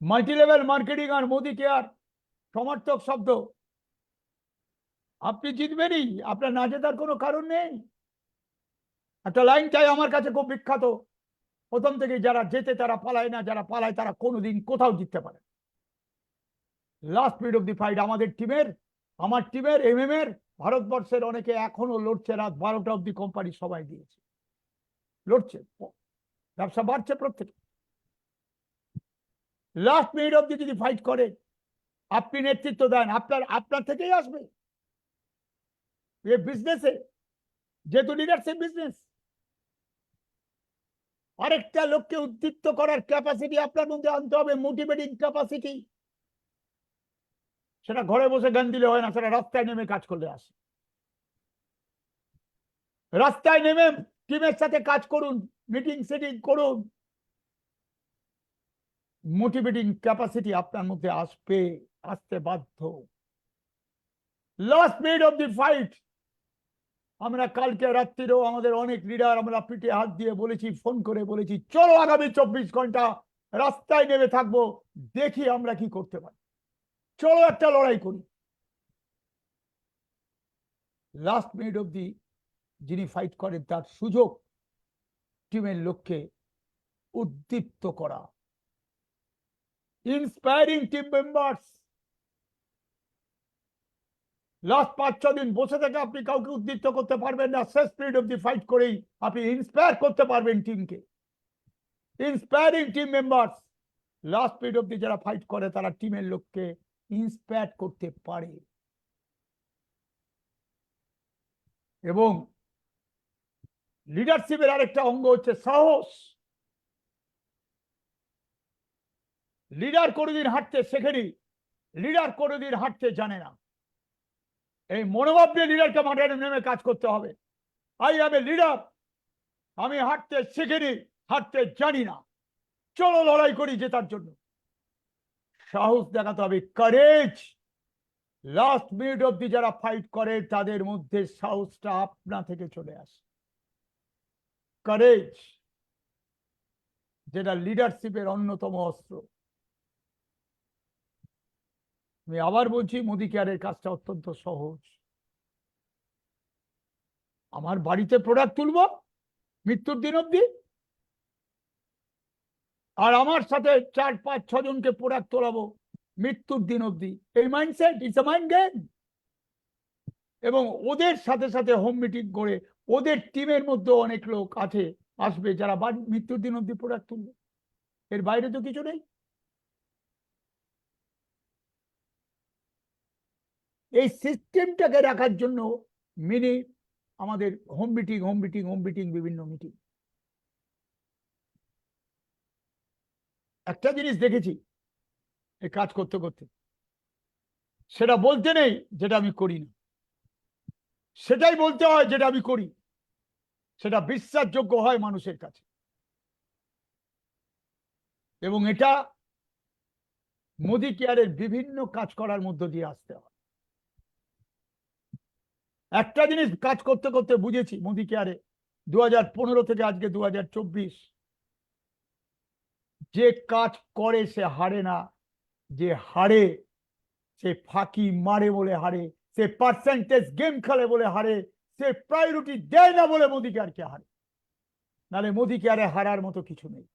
মাল্টি লেভেল মার্কেটিং আর মোদি কেয়ার সমর্থক শব্দ। আপনি জিতবেনই, আপনার না জেতার কোনো কারণ নেই। একটা লাইন চাই আমার কাছে খুব বিখ্যাত, প্রথম থেকে যারা জেতে তারা পালায় না, যারা পালায় তারা কোনোদিন কোথাও জিততে পারে। Last minute of the fight আমাদের টিমের, আমার টিমের, এমএম এর, ভারতবর্ষের অনেকে এখনো লড়ছে। রাত 12টা অব্দি কোম্পানি সবাই দিয়েছে, লড়ছে, ব্যবসা বাড়ছে প্রত্যেকে। লাস্ট মিনিট অব্দি যদি ফাইট করে, আপনি নেতৃত্ব দেন, আপনার থেকেই আসবে। এ বিজনেসে যেহেতু লিডারশিপ বিজনেস, আরেকটা লোককে উদ্দীপ্ত করার ক্যাপাসিটি আপনার মধ্যে আনতে হবে, মোটিভেটিং ক্যাপাসিটি। সেটা ঘরে বসে গান দিলে হয় না, সেটা রাস্তায় নেমে কাজ করলে আসে। রাস্তায় নেমে টিমের সাথে কাজ করুন, মিটিং সেটিং করুন। মোটিভেটিং ক্যাপাসিটি আপনার মধ্যে আসতে বাধ্য। Last minute of the fight, আমরা কালকে রাত্রিরেও আমাদের অনেক লিডার আমরা পিঠে হাত দিয়ে বলেছি, ফোন করে বলেছি, চলো আগামী 24 ঘন্টা রাস্তায় নেমে থাকবো, দেখি আমরা কি করতে পারি, চলো একটা লড়াই করি। লাস্ট মিনিট অব্দি যিনি ফাইট করেন তার সুযোগ টিমের লোককে উদ্দীপ্ত করা, ইন্সপায়ারিং টিম মেম্বার্স। লাস্ট 5-6 দিন বসে থেকে আপনি কাউকে উদ্দীপ্ত করতে পারবেন না, শেষ মিনিট অব্দি ফাইট করেই আপনি ইন্সপায়ার করতে পারবেন টিমকে। Inspiring team members, last minute অব্দি যারা ফাইট করে তারা টিমের লোককে ইন্সপায়ার করতে পারে। এবং লিডারশিপের আরেকটা অঙ্গ হচ্ছে সাহস। লিডার কোনোদিন হাঁটতে শেখেনি, লিডার কোনোদিন হাঁটতে জানে না। এই মনোভাব নিয়ে লিডারকে মাঠে নেমে কাজ করতে হবে। আই অ্যাম এ লিডার, আমি হাঁটতে শিখিনি, হাঁটতে জানি না, চলো লড়াই করি জেতার জন্য। সাহস দেখাতে হবে, কারেজ। লাস্ট মিনিট অব্দি যারা ফাইট করে তাদের মধ্যে সাহসটা আপনা থেকে চলে আসে। কারেজ, যেটা লিডারশিপের অন্যতম অস্ত্র। আমি আবার বলছি, মোদি কেয়ারের কাজটা অত্যন্ত সহজ। আমার বাড়িতে প্রোডাক্ট তুলবো মৃত্যুর দিন অব্দি, আর আমার সাথে 4-5-6 জনকে প্রোডাক্ট তোলাবো মৃত্যুর দিন অব্দি। এই mindset, it's a mind game. এবং ওদের সাথে সাথে হোম মিটিং করে ওদের টিমের মধ্যে অনেক লোক আসবে যারা মৃত্যুর দিন অব্দি প্রোডাক্ট তুলবে। এর বাইরে তো কিছু নেই। এই সিস্টেমটাকে রাখার জন্য আমাদের হোম মিটিং, বিভিন্ন মিটিং। একটা জিনিস দেখেছি এই কাজ করতে করতে, সেটা বলতে নেই যেটা আমি করি না, সেটাই বলতে হয় যেটা আমি করি। সেটা বিশ্বাসযোগ্য হয় মানুষের কাছে। এবং এটা মোদি কেয়ারের বিভিন্ন কাজ করার মধ্য দিয়ে আসতে হয়। একটা জিনিস কাজ করতে করতে বুঝেছি মোদি কেয়ারে, 2015 থেকে আজকে 2024, যে কাজ করে সে হারে না, যে হারে সে ফাঁকি মারে বলে হারে, সে পার্সেন্টেজ গেম খেলে বলে হারে, সে প্রায়োরিটি দেয় না বলে মোদি কেয়ারকে হারে। নাহলে মোদি কেয়ারে হারার মতো কিছু নেই।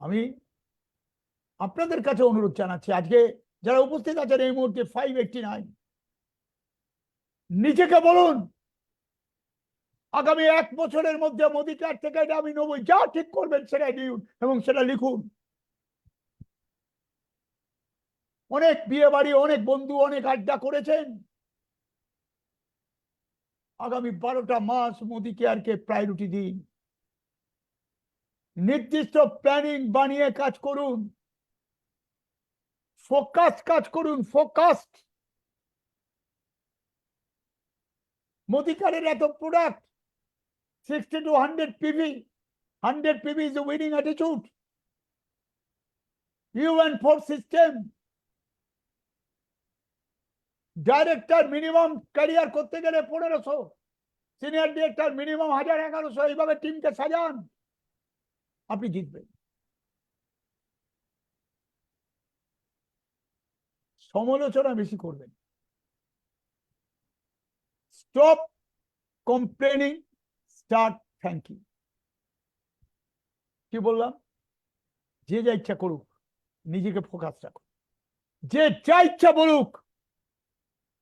আমি আপনাদের কাছে অনুরোধ জানাচ্ছি, আজকে যারা উপস্থিত আছেন এই মুহূর্তে 589, নিজেকে বলুন আগামী 1 বছরের মধ্যে মোদি কেয়ার থেকে এটা আমি নেবো, যা ঠিক করবেন সেটাই দিন এবং সেটা লিখুন। অনেক বিয়ে বাড়ি, অনেক বন্ধু, অনেক আড্ডা করেছেন। আগামী 12টা মাস মোদি কেয়ারকে প্রায়োরিটি দিন। নির্দিষ্ট প্ল্যানিং বানিয়ে কাজ করুন, ফোকাস কাজ করুন, ফোকাসড। মোদি কেয়ারের এত product, 60 to 100 PV, 100 PV is a winning attitude. UN4 system, director minimum career করতে গেলে 1500, সিনিয়র ডিরেক্টর মিনিমাম 1000-1100, এইভাবে টিমকে সাজান, আপনি জিতবেন। সমালোচনা বেশি করবেন। Stop complaining, start thanking. কি বললাম? যে যা ইচ্ছা করুক, নিজেকে ফোকাস রাখো। যে যা ইচ্ছা বলুক,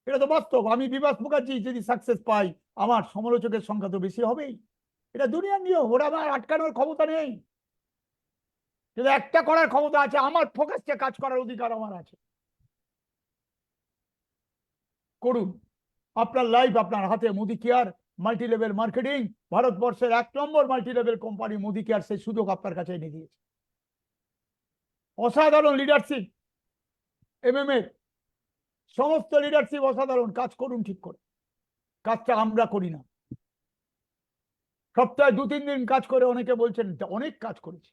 এটা তো বাস্তব। আমি বিভাস মুখার্জি যদি সাকসেস পাই, আমার সমালোচকের সংখ্যা তো বেশি হবেই। এটা দুনিয়ার নিয়ম, ওরা আমার আটকানোর ক্ষমতা নেই। কিন্তু একটা করার ক্ষমতা আছে, আমার ফোকাসে কাজ করার অধিকার আমার আছে। করুন, আপনার লাইফ আপনার হাতে। Modicare multi level marketing, ভারতবর্ষের 1 number multi level company Modicare সেই সুযোগ আপনার কাছে এনে দিয়েছে। অসাধারণ লিডারশিপ, MMA সমস্ত লিডারশিপ অসাধারণ। কাজ করুন ঠিক করে। কাজটা আমরা করি না। সপ্তাহে 2-3 দিন কাজ করে অনেকে বলছেন অনেক কাজ করেছে,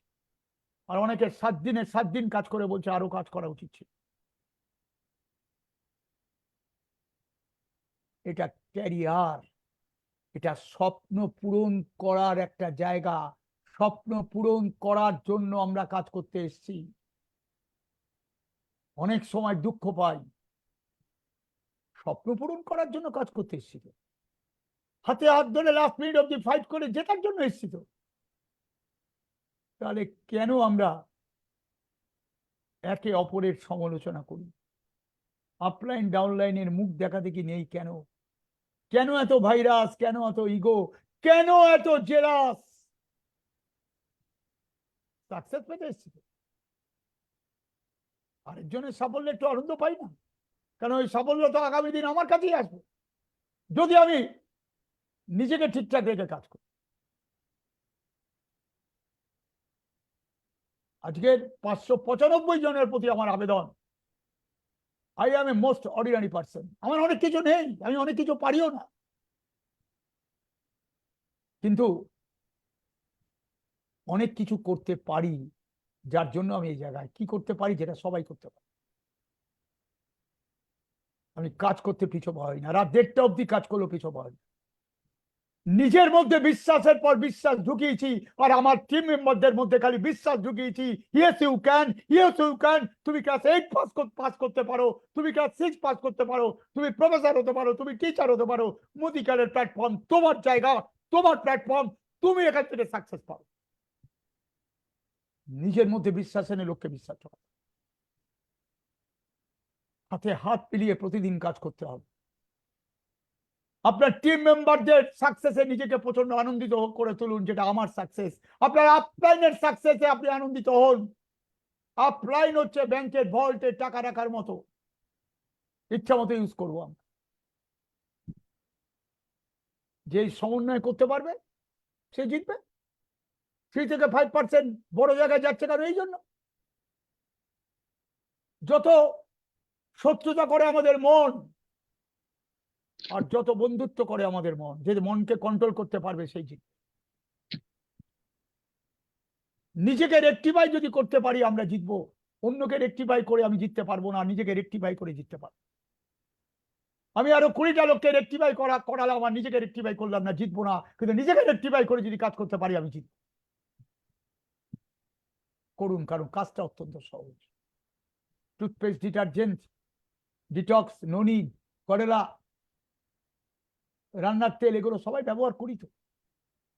আর অনেকে 7 দিনে 7 দিন কাজ করে বলছে আরো কাজ করা উচিত ছিল। এটা ক্যারিয়ার, এটা স্বপ্ন পূরণ করার একটা জায়গা। স্বপ্ন পূরণ করার জন্য আমরা কাজ করতে এসেছি। অনেক সময় দুঃখ পাই, স্বপ্ন পূরণ করার জন্য কাজ করতে এসেছিল। হাতে হাত ধরে লাস্ট মিনিট অব্দি ফাইট করে জেতার জন্য এসেছিল। তাহলে কেন আমরা একে অপরের সমালোচনা করি? আপলাইন ডাউনলাইনের মুখ দেখা দেখি নেই কেন? কেন এত ভাইরাস? কেন এত ইগো? কেন এত জেলাস? সাকসেস পেতে এসেছিল, আরেকজনের সাফল্য একটু আনন্দ পাই না? কারণ ওই সাফল্য তো আগামী দিন আমার কাছেই আসবে, যদি আমি নিজেকে ঠিকঠাক রেখে কাজ করি। আজকের 595 জনের প্রতি আমার আবেদন, I M A most ordinary person. আমার অনেক কিছু নেই, আমি অনেক কিছু পারিও না, কিন্তু অনেক কিছু করতে পারি, যার জন্য আমি এই জায়গায়। কি করতে পারি? যেটা সবাই করতে পারে। আমি কাজ করতে পিছু পাই না, রাত 1:30 অব্দি কাজ করলেও পিছু পাই না। নিজের মধ্যে বিশ্বাসের পর বিশ্বাস ঢুকিয়েছি, আর আমার টিম মেম্বারদের মধ্যে খালি বিশ্বাস ঢুকিয়েছি। Yes you can, yes you can. তুমি ক্লাস 8 পাস করতে পারো, তুমি ক্লাস 6 পাস করতে পারো, তুমি প্রফেসর হতে পারো, তুমি টিচার হতে পারো। মোদি কেয়ারের প্ল্যাটফর্ম তোমার জায়গা, তোমার প্ল্যাটফর্ম। তুমি এখান থেকে সাকসেস পাও। নিজের মধ্যে বিশ্বাস এনে লোককে বিশ্বাস করা। হাতে হাত মিলিয়ে প্রতিদিন কাজ করতে হবে। আপনার টিম মেম্বারদের সাকসেসে নিজেকে প্রচন্ড আনন্দিত করে তুলুন, যেটা আমার সাকসেস। আপনার আপলাইনের সাকসেসে আপনি আনন্দিত হন। আপলাইন হচ্ছে ব্যাংকের ভল্টে টাকা রাখার মতো, ইচ্ছা মতো ইউজ করবো আমরা। যে সমন্বয় করতে পারবে সে জিতবে। 3 থেকে 5% বড় জায়গায় যাচ্ছে কারণ এই জন্য। যত শত্রুতা করে আমাদের মন, আর যত বন্ধুত্ব করে আমাদের মন, যে মনকে কন্ট্রোল করতে পারবে সেই জিতবে। নিজেকে রেক্টিফাই যদি করতে পারি আমরা জিতবো। অন্যকে রেক্টিফাই করে আমি জিততে পারবো না, নিজেকে রেক্টিফাই করে জিততে পারবো। আমি আরো 20টা লোককে রেক্টিফাই করালাম, আর নিজেকে রেক্টিফাই করলাম না, জিতবো না। কিন্তু নিজেকে রেক্টিফাই করে যদি কাজ করতে পারি আমি জিতবো। করুন, কারণ কাজটা অত্যন্ত সহজ। টুথপেস্ট, ডিটারজেন্ট, ডিটক্স, ননি, করেলা, রান্নার তেল, এগুলো সবাই ব্যবহার করি তো,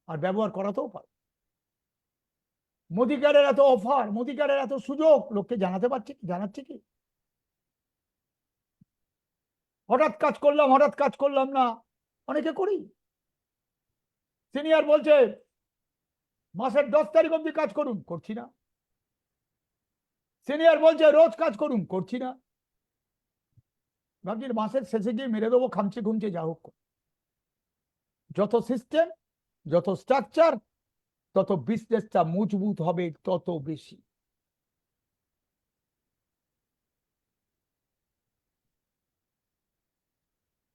আর ব্যবহার করাতেও পারো। মোদি কেয়ারের এত অফার, মোদি কেয়ারের এত সুযোগ, লোককে জানাচ্ছে কি? হঠাৎ কাজ করলাম না, অনেকে করি। সিনিয়র বলছে মাসের 10 তারিখ অব্দি কাজ করুন, করছি না। সিনিয়র বলছে রোজ কাজ করুন, করছি না। ভাবছি মাসের শেষে গিয়ে মেরে দেবো, খামচে খুমচে যা হোক। যত সিস্টেম, যত স্ট্রাকচার, তত বিজনেসটা মজবুত হবে তত বেশি।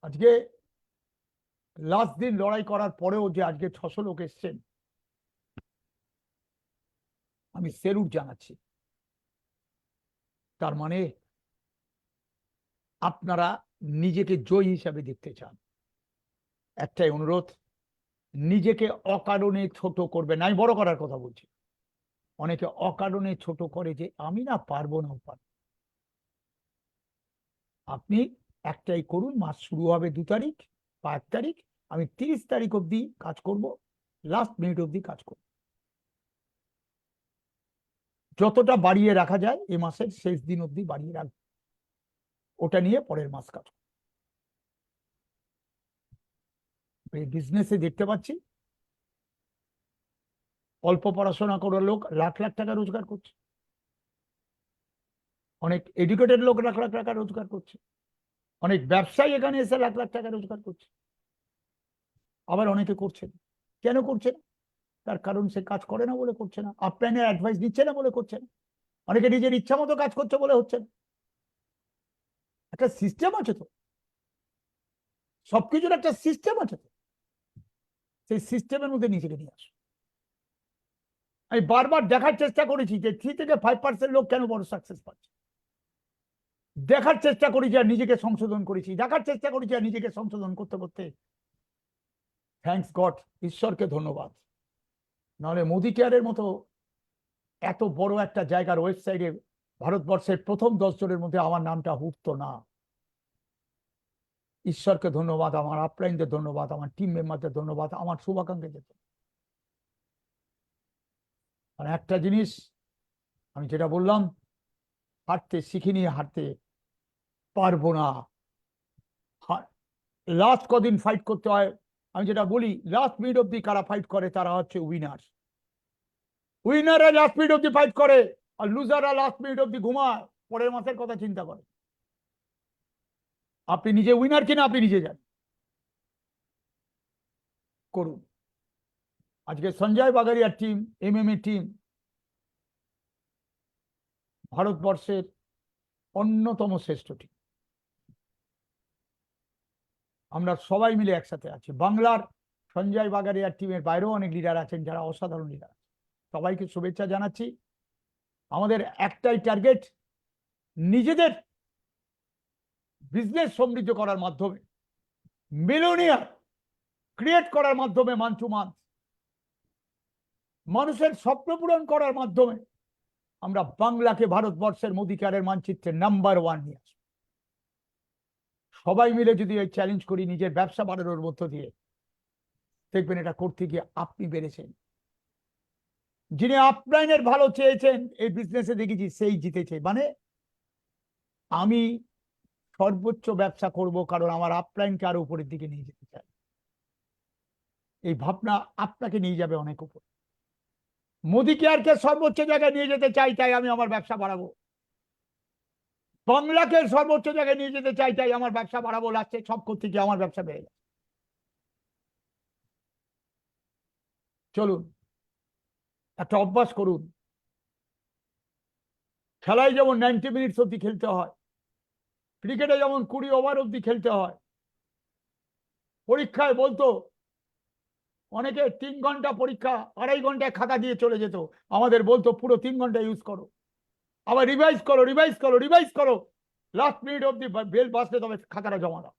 আজকে লাস্ট দিন লড়াই করার পরেও যে আজকে 600 লোক এসছেন, আমি সেলুট জানাচ্ছি। তার মানে আপনারা নিজেকে জয়ী হিসাবে দেখতে চান। একটাই অনুরোধ, নিজেকে অকারণে ছোট করবে না। আমি বড় করার কথা বলছি। অনেকে অকারণে ছোট করে যে আমি না পারবো না। আপনি একটাই করুন, মাস শুরু হবে 2 তারিখ বা 1 তারিখ, আমি 30 তারিখ অবধি কাজ করব, লাস্ট মিনিট অবধি কাজ করব। যতটা বাড়িয়ে রাখা যায় এই মাসের শেষ দিন অবধি বাড়িয়ে রাখব, ওটা নিয়ে পরের মাস কাজ করব। এই বিজনেসে দেখতে পাচ্ছি অল্প পড়াশোনা করার লোক লাখ লাখ টাকা রোজগার করছে, অনেক এডুকেটেড লোক লাখ লাখ টাকা রোজগার করছে, অনেক ব্যবসায়ী এখানে এসে লাখ লাখ টাকা রোজগার করছে, আবার অনেকে করছে না। কেন করছে না? তার কারণ সে কাজ করে না বলে করছে না, আপলাইনের অ্যাডভাইস দিচ্ছে না বলে করছে না, অনেকে নিজের ইচ্ছা মতো কাজ করছে বলে হচ্ছে না। একটা সিস্টেম আছে তো, সবকিছুর একটা সিস্টেম আছে তো, সেই সিস্টেমের মধ্যে নিজেকে নিয়ে আসো। আমি বারবার দেখার চেষ্টা করেছি যে 3 থেকে 5% লোক কেন বড় সাকসেস পাচ্ছে। দেখার চেষ্টা করেছি আর নিজেকে সংশোধন করেছি, দেখার চেষ্টা করেছি আর নিজেকে সংশোধন করতে করতে থ্যাঙ্কস গড, ঈশ্বরকে ধন্যবাদ। নাহলে মোদি কেয়ারের মতো এত বড় একটা জায়গার ওয়েবসাইটে ভারতবর্ষের প্রথম 10 জনের মধ্যে আমার নামটা উঠতো না। ঈশ্বরকে ধন্যবাদ, আমার আপলাইনদের ধন্যবাদ, আমার টিম মেম্বারদের ধন্যবাদ, আমার শুভাকাঙ্ক্ষীদের। আর একটা জিনিস আমি যেটা বললাম, হারতে শিখিনি, হারতে পারবো না। লাস্ট কদিন ফাইট করতে হয়, আমি যেটা বলি লাস্ট মিনিট অব্দি কারা ফাইট করে তারা হচ্ছে উইনার। উইনাররা লাস্ট মিনিট অব্দি ফাইট করে আর লুজাররা লাস্ট মিনিট অব্দি ঘুমায়, পরের মাসের কথা চিন্তা করে। আপনি নিজে উইনার কিনা আপনি নিজে যান, করুন। আজকে সঞ্জয় বাগারিয়ার টিম, MMA টিম ভারতবর্ষের অন্যতম শ্রেষ্ঠ টিম। আমরা সবাই মিলে একসাথে আছি। বাংলার সঞ্জয় বাগারিয়ার টিমের বাইরেও অনেক লিডার আছেন যারা অসাধারণ লিডার। সবাইকে শুভেচ্ছা জানাচ্ছি। আমাদের একটাই টার্গেট, নিজেদের বিজনেস সমৃদ্ধ করার মাধ্যমে, মিলিয়নিয়ার ক্রিয়েট করার মাধ্যমে, মান টু মান মানুষের স্বপ্ন পূরণ করার মাধ্যমে আমরা বাংলাকে ভারতবর্ষের মোদি কেয়ারের মানচিত্রে নাম্বার 1 নিয়ে আসবো। সবাই মিলে যদি এই চ্যালেঞ্জ করি নিজের ব্যবসা বাড়ানোর মধ্য দিয়ে, দেখবেন এটা করতে গিয়ে আপনি বেড়েছেন। যিনি আপলাইনের ভালো চেয়েছেন এই বিজনেসে দেখেছি সেই জিতেছে। মানে আমি সর্বোচ্চ ব্যবসা করব কারণ আমার আপলাইনকে আরো উপরের দিকে নিয়ে যেতে চাই। এই ভাবনা আপনাকে নিয়ে যাবে অনেক উপর। মোদি কেয়ারকে সর্বোচ্চ জায়গায় নিয়ে যেতে চাই, তাই আমি আমার ব্যবসা বাড়াবো। বাংলাকে সর্বোচ্চ জায়গায় নিয়ে যেতে চাই, তাই আমার ব্যবসা বাড়াবো। লাস্টে সব করতে গিয়ে আমার ব্যবসা বেড়ে যায়। চলুন একটা অভ্যাস করুন। খেলায় যেমন 90 মিনিট অব্দি খেলতে হয়, ক্রিকেটে যেমন 20 ওভার অব্দি খেলতে হয়। পরীক্ষায় বলতো অনেকে 3 ঘন্টা পরীক্ষা, 2.5 ঘন্টায় খাতা দিয়ে চলে যেত, আমাদের বলতো পুরো 3 ঘন্টা ইউজ করো, আবার রিভাইজ করো, রিভাইজ করো, রিভাইজ করো, লাস্ট মিনিট অব্দি বেল বাজলে তবে খাতাটা জমা দাও।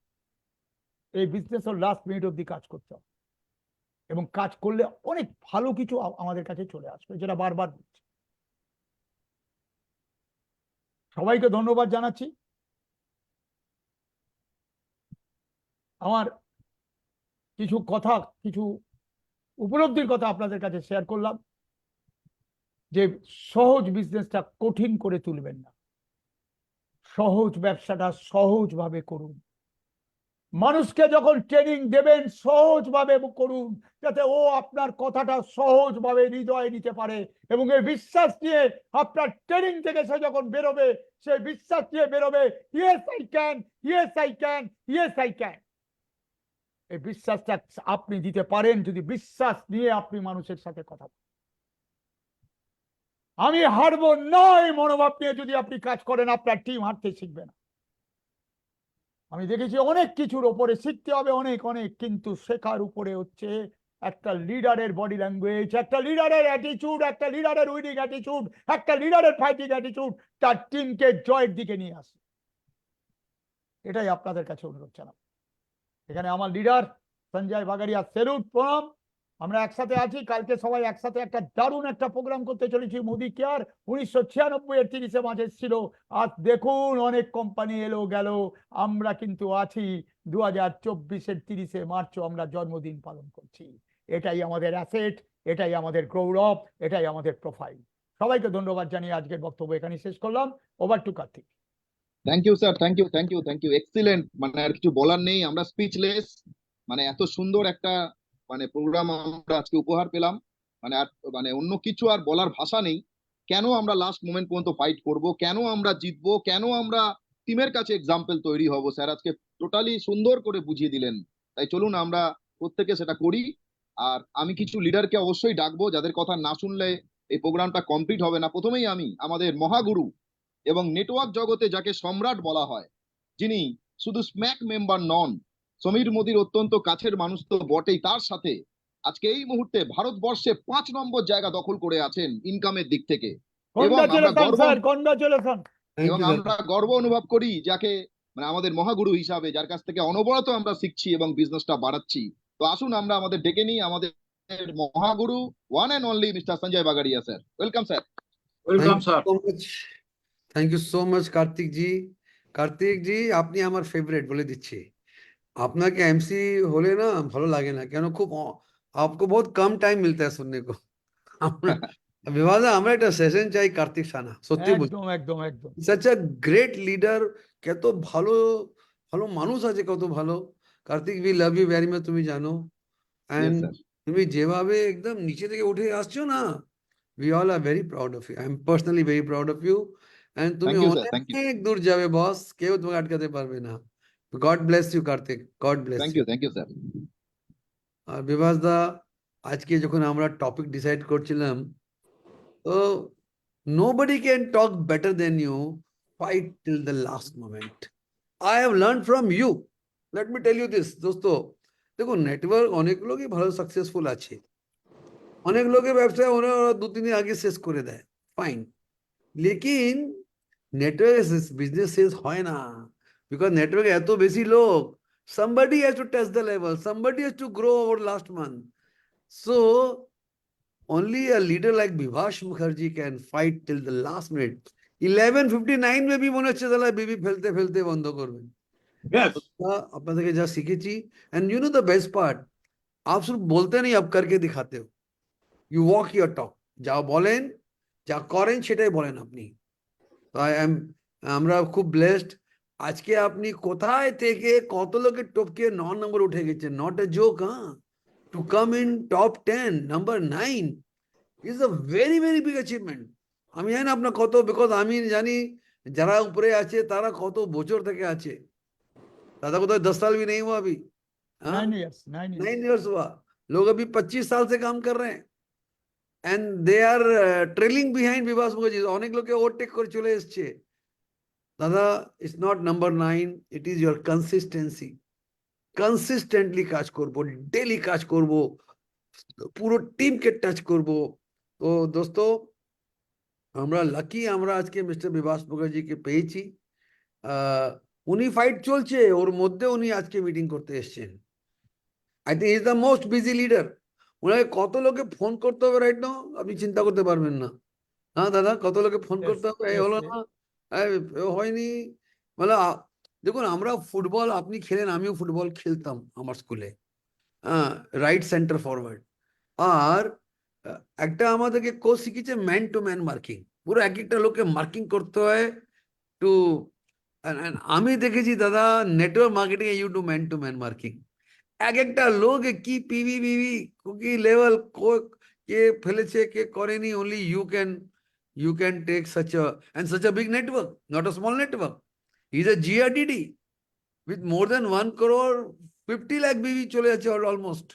এই বিজনেসের লাস্ট মিনিট অব্দি কাজ করতে হবে এবং কাজ করলে অনেক ভালো কিছু আমাদের কাছে চলে আসবে, যেটা বারবার বলছি। সবাইকে ধন্যবাদ জানাচ্ছি। আমার কিছু কথা, কিছু উপলব্ধির কথা আপনাদের কাছে শেয়ার করলাম যে সহজ বিজনেসটা কঠিন করে তুলবেন না, সহজ ব্যবসাটা সহজভাবে করুন। মানুষকে যখন ট্রেনিং দেবেন সহজভাবে করুন, যাতে ও আপনার কথাটা সহজভাবে হৃদয়ে নিতে পারে এবং এই বিশ্বাস নিয়ে আপনার ট্রেনিং থেকে সে যখন বেরোবে, সে বিশ্বাস নিয়ে বেরোবে, yes I can, yes I can, yes I can. এই বিশ্বাসটা আপনি দিতে পারেন যদি বিশ্বাস নিয়ে আপনি মানুষের সাথে কথা বলেন। আমি হারবো না এই মনোভাব নিয়ে যদি আপনি কাজ করেন, আপনার টিম হারতে শিখবে না। আমি দেখেছি অনেক কিছুর উপরে শিখতে হবে, অনেক অনেক, কিন্তু শেখার উপরে হচ্ছে একটা লিডারের বডি ল্যাঙ্গুয়েজ, একটা লিডারের অ্যাটিটিউড, একটা লিডারের উইনিং অ্যাটিটিউড, একটা লিডারের ফাইটিং অ্যাটিটিউড তার টিমকে জয়ের দিকে নিয়ে আসে। এটাই আপনাদের কাছে অনুরোধ জানাবো। এখানে আমার লিডার সঞ্জয় বাগারিয়া, সেলুট, প্রণাম। আমরা একসাথে আছি, কালকে সবাই একসাথে একটা দারুণ একটা প্রোগ্রাম করতে চলেছি। মোদি কেয়ার 1996 এর 30 মার্চ এসেছিল। আজ দেখুন অনেক কোম্পানি এলো গেল, আমরা কিন্তু আছি 2024-এর 30 মার্চও আমরা জন্মদিন পালন করছি। এটাই আমাদের অ্যাসেট, এটাই আমাদের গৌরব, এটাই আমাদের প্রোফাইল। সবাইকে ধন্যবাদ জানিয়ে আজকের বক্তব্য এখানে শেষ করলাম। Over to Kartik. Thank you sir, thank you, excellent. মানে আর কিছু বলার নেই, আমরা স্পিচলেস। মানে এত সুন্দর একটা প্রোগ্রাম আমরা আজকে উপহার পেলাম। আর অন্য কিছু আর বলার ভাষা নেই। কেন আমরা লাস্ট মোমেন্ট পর্যন্ত ফাইট করব, কেন আমরা জিতবো, কেন আমরা টিমের কাছে এক্সাম্পল তৈরি হব, স্যার আজকে টোটালি সুন্দর করে বুঝিয়ে দিলেন। তাই চলুন আমরা প্রত্যেকে সেটা করি। আর আমি কিছু লিডারকে অবশ্যই ডাকবো, যাদের কথা না শুনলে এই প্রোগ্রামটা কমপ্লিট হবে না। প্রথমেই আমি আমাদের মহাগুরু এবং নেটওয়ার্ক জগতে যাকে সম্রাট বলা হয়, যিনি শুধু স্ম্যাক মেম্বার নন, সমীর মোদির অত্যন্ত কাছের মানুষ তো বটেই, তার সাথে আজকে এই মুহূর্তে ভারতবর্ষে 5 নম্বর জায়গা দখল করে আছেন ইনকামের দিক থেকে। এবং আমরা কনগ্রাচুলেশন গর্ব স্যার, কনগ্রাচুলেশন। Thank এবং you, আমরা গর্ব অনুভব করি যাকে আমাদের মহাগুরু হিসাবে, যার কাছ থেকে অনবরত আমরা শিখছি এবং বিজনেসটা বাড়াচ্ছি। তো আসুন আমরা আমাদের ডেকে নিই আমাদের মহাগুরু, one and only mister Sanjay Bagaria sir. Welcome sir. Thank you so much. Thank you so much, Kartik ji. Kartik ji, আপনি আমার ফেভারিট বলে দিচ্ছি। আপনাকে এমসি হলে না ভালো লাগে না, কেন খুব आपको बहुत कम टाइम मिलता है सुनने को। আমরা বিভাদা আমরা একটা সেশন চাই কার্তিক সানা, সত্যি বলছি। একদম একদম একদম। such a great leader, কত ভালো ভালো মানুষ আছে, কত ভালো। Kartik, we love you very much, তুমি জানো। Yes, and sir. তুমি যেভাবে একদম নিচে থেকে উঠে আসছো না, we all are very proud of you. I am personally very proud of you. and তুমি Thank you, sir. Thank you. অনেক দূর যাবে বস, কেউ তোমাকে আটকাতে পারবে না। God bless you, Kartik. God bless Thank you. you, thank you, sir. আর বিভাস দা, আজকে যখন আমরা টপিক ডিসাইড করছিলাম, তো nobody can talk better than you. Fight till the last moment. I have learned from you. Let me tell you this, দোস্তো। দেখো, network অনেক লোকই ভালো successful আছে, অনেক লোকের ব্যবসায় ওরা 2-3 দিন আগে শেষ করে দেয়, ফাইন। লেকিন নেটওয়ার্ক বিজনেস শেষ হয় না, বিকজ নেটওয়ার্কে এত বেশি লোক। somebody has to test the level, somebody has to grow over last month. So only a leader like Bhivash Mukherjee can fight till the last minute. 11:59 में भी মনে হচ্ছে তাহলে বিবি ফেলতে ফেলতে বন্ধ করবেন। আপনাদেরকে যা শিখেছি, and you know the best part, आप सिर्फ बोलते नहीं, आप करके दिखाते हो। You walk your talk. যা বলেন, যা করেন সেটাই বলেন আপনি। আমরা খুব ব্লেসড। আজকে আপনি কোথায় থেকে কত লোকের টপকে 9 নম্বর উঠে গেছেন, not a joke. To come in top 10, number 9 is a very very big achievement. আমি জানি না আপনার কত, বিকজ আমি জানি যারা উপরে আছে তারা কত বছর থেকে আছে। दादा को तो 10 साल भी नहीं हुआ अभी। 9 years 9 years हुआ। लोग अभी 25 साल से काम कर रहे हैं, and they are trailing behind Bibhas Mukherjee. অনেক লোকে ওভারটেক করে চলে এসছে। দাদা, it's not number 9, it is your consistency. Consistently কাজ করব, ডেলি কাজ করব, পুরো টিমকে টাচ করব। তো দোস্ত, আমরা লাকি, আমরা আজকে মিস্টার বিভাস মুখার্জিকে পেয়েছি। উনি ফাইট চলছে, ওর মধ্যে উনি আজকে মিটিং করতে এসেছেন। I think is the most busy leader. ওনাকে কত লোকে ফোন করতে হবে রাইট নাও, আপনি চিন্তা করতে পারবেন না। হ্যাঁ দাদা, কত লোকে ফোন করতে হবে, এই হলো না, হয়নি। মানে দেখুন, আমরা ফুটবল, আপনি খেলেন, আমিও ফুটবল খেলতাম আমার স্কুলে, হ্যাঁ, রাইট সেন্টার ফরওয়ার্ড। আর একটা আমাদেরকে কোচ শিখিয়েছে ম্যান টু ম্যান মার্কিং, পুরো এক একটা লোককে মার্কিং করতে হয় টু। আমি দেখেছি দাদা, network marketing you to man marking. এক একটা লোক কি পিভি বিভি কি লেভেল কে ফেলেছে, কে করেনি, only you can take such a big network, not a small network. He's a GRDD with more than 1 crore 50 lakh BV চলে যাচ্ছে almost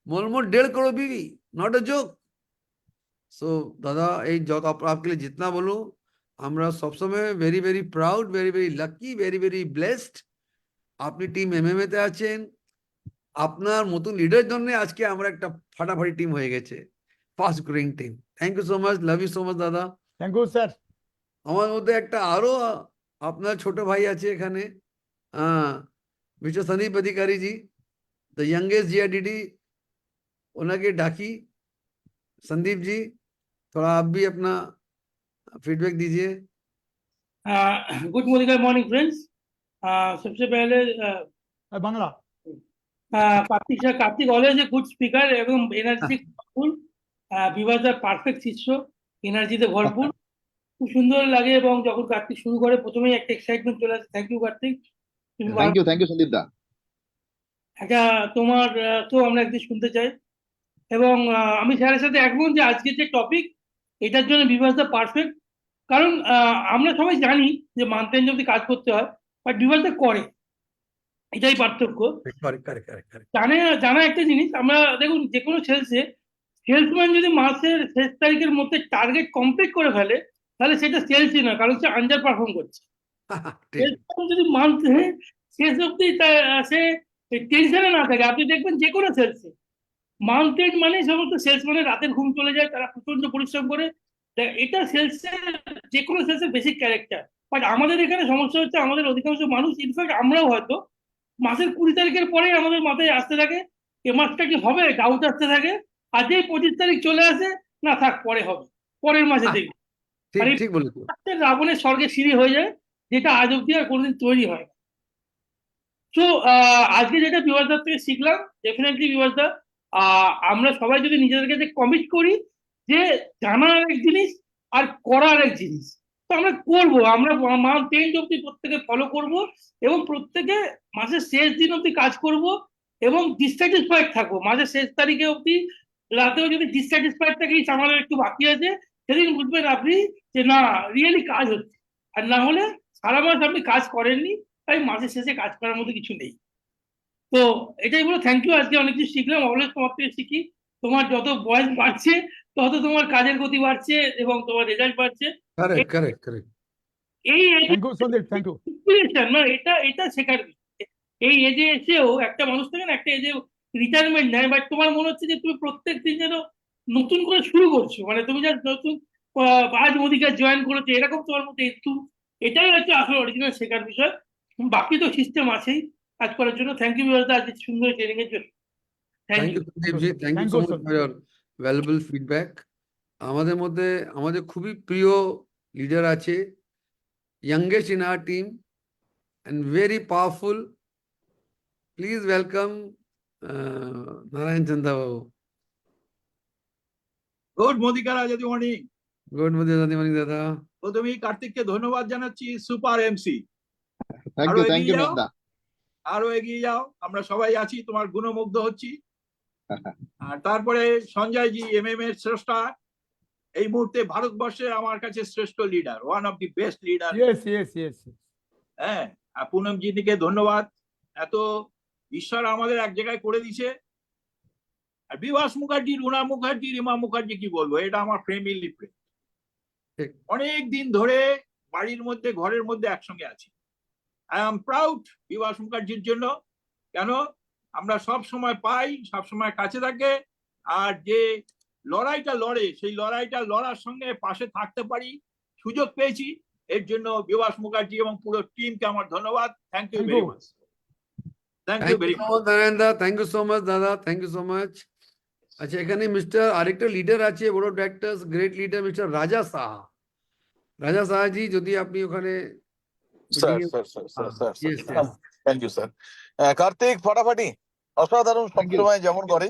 1.5 crore BV, not a joke. So দাদা, এই যত आपके लिए जितना बोलूं, আমরা সবসময় very very proud, very very lucky, very very blessed. আপনি টিম এমএমএ তে আছেন, আপনার মতন লিডার জন্য আজকে আমরা একটা ফাটাফাটি টিম হয়ে গেছে, fast growing team. Thank you so much, love you so much দাদা। Thank you sir. আমার মধ্যে একটা আরো আপনার ছোট ভাই আছে এখানে, মিস্টার সন্দীপ अधिकारी जी, द यंगेस्ट जीआरडीडी, ওনাকে ডাকি। संदीप जी, थोड़ा आप भी अपना फीडबैक दीजिए। Good morning friends. सबसे पहले Bangla. Kartik always a good speaker এবং এনার্জি ফুল। বিভাস দা পারফেক্ট শিষ্য, এনার্জিতে ভরপুর, খুব সুন্দর লাগে। এবং যখন কার্তিক শুরু করে প্রথমেই একটা এক্সাইটমেন্ট চলে আসে। থ্যাংক ইউ কার্তিক, তুমি থ্যাংক ইউ সন্দীপ দা। একটা তোমার তো আমরা একদিন শুনতে চাই। এবং আমি স্যারের সাথে একমত যে আজকে যে টপিক, এটার জন্য বিভাস দা পারফেক্ট। কারণ আমরা সবাই জানি যে মান্থ এন্ড অব্দি কাজ করতে হয়, বাট বিভাস দা করে, এটাই পার্থক্য। জানা একটা জিনিস, আমরা দেখুন যে কোনো সেলসম্যান যদি মাসের শেষ তারিখের মধ্যে টার্গেট কমপ্লিট করে ফেলে, তাহলে সেটা সেলসই না, কারণ সে আন্ডার পারফর্ম করছে। সেলসম্যান যদি মান্থ শেষ অব্দি সে টেনশনে না থাকে, আপনি দেখবেন যে কোনো সেলসে মান্থ এন্ড মানে সমস্ত সেলসম্যানের রাতের ঘুম চলে যায়, তারা প্রচন্ড পরিশ্রম করে। এটা সেলসের যে কোনো সেলসের বেসিক ক্যারেক্টার। বাট আমাদের এখানে সমস্যা হচ্ছে, আমাদের অধিকাংশ মানুষ, ইনফ্যাক্ট আমরাও হয়তো মাসের 20 তারিখের পরে আমাদের মাথায় আসতে থাকে এ মাসটা কি হবে, ডাউট আসতে থাকে। আর যেই 25 তারিখ চলে আসে, না থাক পরে হবে, পরের মাসে দেখবি। ঠিক বলেছো। রাবণের স্বর্গে সিঁড়ি হয়ে যায়, যেটা আজ অব্দি আর কোনোদিন তৈরি হয় না। তো আজকে যেটা বিভাস দার থেকে শিখলাম, ডেফিনেটলি বিভাস দা, আমরা সবাই যদি নিজেদের কাছে কমিট করি যে জানার এক জিনিস আর করার এক জিনিস, তো আমরা করবো। আমরা মান্থ এন্ড অব্দি প্রত্যেকে ফলো করব, এবং প্রত্যেকে মাসের শেষ দিন অব্দি কাজ করব, এবং ডিসস্যাটিসফাইড থাকবো। মাসের শেষ তারিখে অব্দি রাতেও যদি ডিসস্যাটিসফাইড থাকি, আমাদের একটু বাকি আছে, সেদিন বুঝবেন আপনি যে না, রিয়েলি কাজ হচ্ছে। আর না হলে সারা মাস আপনি কাজ করেননি, তাই মাসের শেষে কাজ করার মতো কিছু নেই। তো এটাই বলে থ্যাংক ইউ। আজকে অনেক কিছু শিখলাম, অলওয়েজ তোমার থেকে শিখি। তোমার যত বয়স বাড়ছে, তত তোমার কাজের গতি বাড়ছে এবং তোমার রেজাল্ট বাড়ছে। কারেক্ট। এই thank you Sandeep, thank you. Inspiration না, এটা শেখার বিষয়। এই এজে এসেও একটা মানুষ থাকে না, একটা এজে রিটায়ারমেন্ট নেয়, বাট তোমার মনে হচ্ছে যে তুমি প্রত্যেক দিন যেন নতুন করে শুরু করছো। মানে তুমি যা নতুন আজ মোদিকে জয়েন করেছো, এরকম তোমার মধ্যে একটু, এটাই হচ্ছে আসলে অরিজিনাল শেখার বিষয়। বাকি তো সিস্টেম আছেই কাজ করার জন্য। থ্যাংক ইউ বিভাস দা, আজকে সুন্দর ট্রেনিং এর জন্য। Thank you. Sandeep ji, thank you so much for your valuable feedback. আমাদের মধ্যে আমাদের খুবই প্রিয় লিডার আছে, youngest in our team and very powerful. Please welcome Narayan Chanda Babu. Good Modicare আজাদি মর্নিং। Good morning, দাদা। প্রথমেই কার্তিককে ধন্যবাদ জানাচ্ছি, সুপার এমসি। থ্যাংক ইউ দা। আরো এগিয়ে যাও, আমরা সবাই আছি, তোমার গুণমুগ্ধ হচ্ছি। আর তারপরে সঞ্জয় জি, এমএম এর স্রষ্টা, এই মুহূর্তে ভারতবর্ষের আমার কাছে শ্রেষ্ঠ leader, one of the best leader. Yes. হ্যাঁ, আর পুনম জিকে ধন্যবাদ, এত ঈশ্বর আমাদের এক জায়গায় করে দিছে। আর বিভাস মুখার্জি, রুনা মুখার্জি, রিমা মুখার্জি, কি বলবো, এটা আমার ফ্যামিলি ফ্রেন্ড। ঠিক। অনেক দিন ধরে বাড়ির মধ্যে, ঘরের মধ্যে একসঙ্গে আছি। আই এম প্রাউড বিভাস মুখার্জির জন্য। কেন, আমরা সব সময় পাই, সব সময় কাছে থাকে, আর যে লড়াইটা লড়ে, সেই লড়াইটা লড়ার সঙ্গে পাশে থাকতে পারি, সুযোগ পেয়েছি। এর জন্য বিভাস মুখার্জি এবং পুরো টিমকে আমার ধন্যবাদ। Thank you very much. Thank you very much. Narayan da, thank you so much দাদা, থ্যাংক ইউ সো মাচ। আচ্ছা, এখানে মিস্টার আরেকটা লিডার আছে, board of directors, great leader mister Raja Saha. Raja Saha ji, যদি আপনি ওখানে sir thank you sir. Kartik ফাটাফাটি, অসাধারণ, সবসময় যেমন করে,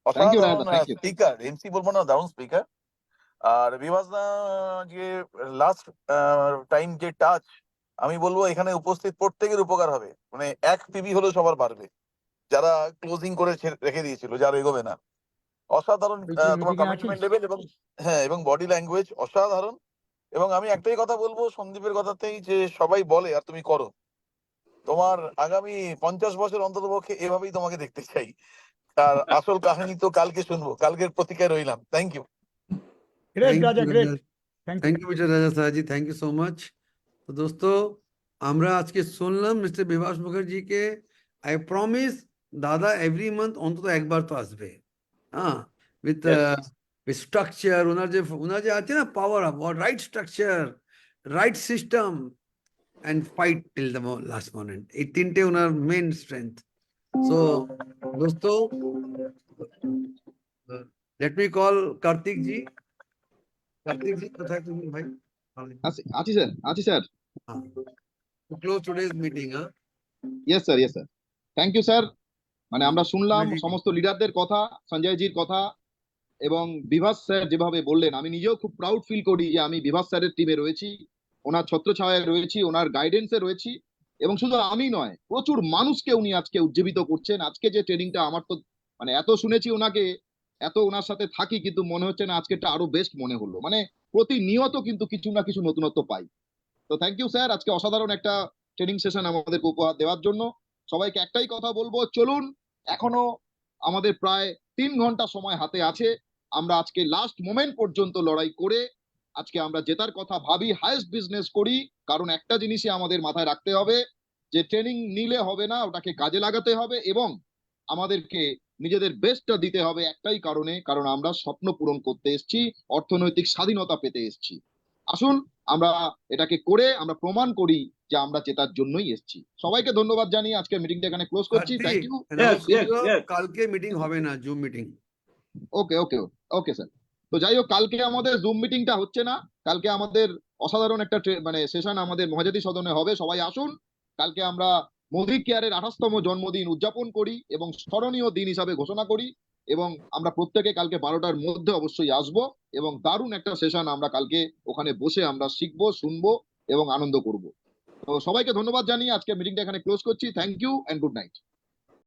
অসাধারণ স্পিকার, এমসি বলবো না, দারুণ স্পিকার। আর বিভাস দা যে লাস্ট টাইম যে টাচ, আমি বলবো এখানে উপস্থিত প্রত্যেকের উপকার হবে। মানে এক পিবি হলেও সবার পারবে, যারা ক্লোজিং করে রেখে দিয়েছিল, যারা এগোবে না। অসাধারণ তোমার কমিটমেন্ট লেভেল এবং এবং বডি ল্যাঙ্গুয়েজ অসাধারণ। এবং আমি একটাই কথা বলবো সন্দীপের কথাতেই, যে সবাই বলে আর তুমি করো। তোমার আগামী 50 বছর অন্তত পক্ষে এভাবেই তোমাকে দেখতে চাই। আর আসল কাহিনী তো কালকে শুনবো, কালকের প্রতীক্ষায় রইলাম। Thank you. Great Raja, great. Thank you mister Raja Saha ji, thank you so much. তো দোস্তো, আমরা আজকে শুনলাম মিস্টার বিভাস মুখার্জি কে। আই প্রমিস দাদা এভরি মান্থ অন্তত একবার তো আসবে, হ্যাঁ, উইথ Yes. স্ট্রাকচার, ওনার যে আছে না power, right structure, right system and fight till the last moment, এই তিনটে ওনার মেন স্ট্রেংথ। সো দোস্ত, let me call Kartik ji. Kartik ji কোথায় তুমি ভাই? আছি স্যার, আছি sir. To close today's meeting, huh? Yes sir, yes sir. Thank you sir. মানে আমরা শুনলাম Very- সমস্ত লিডারদের কথা, সঞ্জয়জির কথা, এবং বিভাস স্যার যেভাবে বললেন, আমি নিজেও খুব প্রাউড ফিল করি যে আমি বিভাস স্যারের টিমে রয়েছি, ওনার ছত্রছায়ায় রয়েছি, ওনার গাইডেন্সে রয়েছি। এবং শুধু আমি নয়, প্রচুর মানুষকে উনি আজকে উজ্জীবিত করছেন। আজকে যে ট্রেনিংটা, আমার তো মানে এত শুনেছি ওনাকে, এত ওনার সাথে থাকি, কিন্তু মনে হচ্ছে না আজকেরটা আরো বেস্ট মনে হলো। মানে প্রতিনিয়ত কিন্তু কিছু না কিছু নতুনত্ব পাই। তো থ্যাংক ইউ স্যার, আজকে অসাধারণ একটা ট্রেনিং সেশন আমাদেরকে উপহার দেওয়ার জন্য। সবাইকে একটাই কথা বলবো, চলুন, এখনো আমাদের প্রায় 3 ঘন্টা সময় হাতে আছে। আমরা আজকে লাস্ট মোমেন্ট পর্যন্ত লড়াই করে আজকে আমরা জেতার কথা ভাবি, হাইয়েস্ট বিজনেস করি। কারণ একটা জিনিসই আমাদের মাথায় রাখতে হবে, যে ট্রেনিং নিলে হবে না, ওটাকে কাজে লাগাতে হবে এবং আমাদেরকে নিজেদের বেস্টটা দিতে হবে। একটাই কারণে, কারণ আমরা স্বপ্ন পূরণ করতে এসেছি, অর্থনৈতিক স্বাধীনতা পেতে এসেছি। আসুন আমরা এটাকে করে আমরা প্রমাণ করি যে আমরা জেতার জন্যই এসেছি। সবাইকে ধন্যবাদ জানিয়ে আজকের মিটিংটা এখানে ক্লোজ করছি। Kartik, thank you. announce Yes, করো, yes. কালকে মিটিং হবে না, zoom meeting. Okay okay okay sir. তো যাই হোক, কালকে আমাদের জুম মিটিংটা হচ্ছে না, কালকে আমাদের অসাধারণ একটা মানে সেশন আমাদের মহাজাতি সদনে হবে। সবাই আসুন, কালকে আমরা মোদি কেয়ারের 28তম জন্মদিন উদযাপন করি এবং স্মরণীয় দিন হিসাবে ঘোষণা করি। এবং আমরা প্রত্যেকে কালকে 12টার মধ্যে অবশ্যই আসবো এবং দারুণ একটা সেশন আমরা কালকে ওখানে বসে আমরা শিখবো, শুনবো এবং আনন্দ করব। তো সবাইকে ধন্যবাদ জানিয়ে আজকে মিটিংটা এখানে ক্লোজ করছি। Thank you and good night.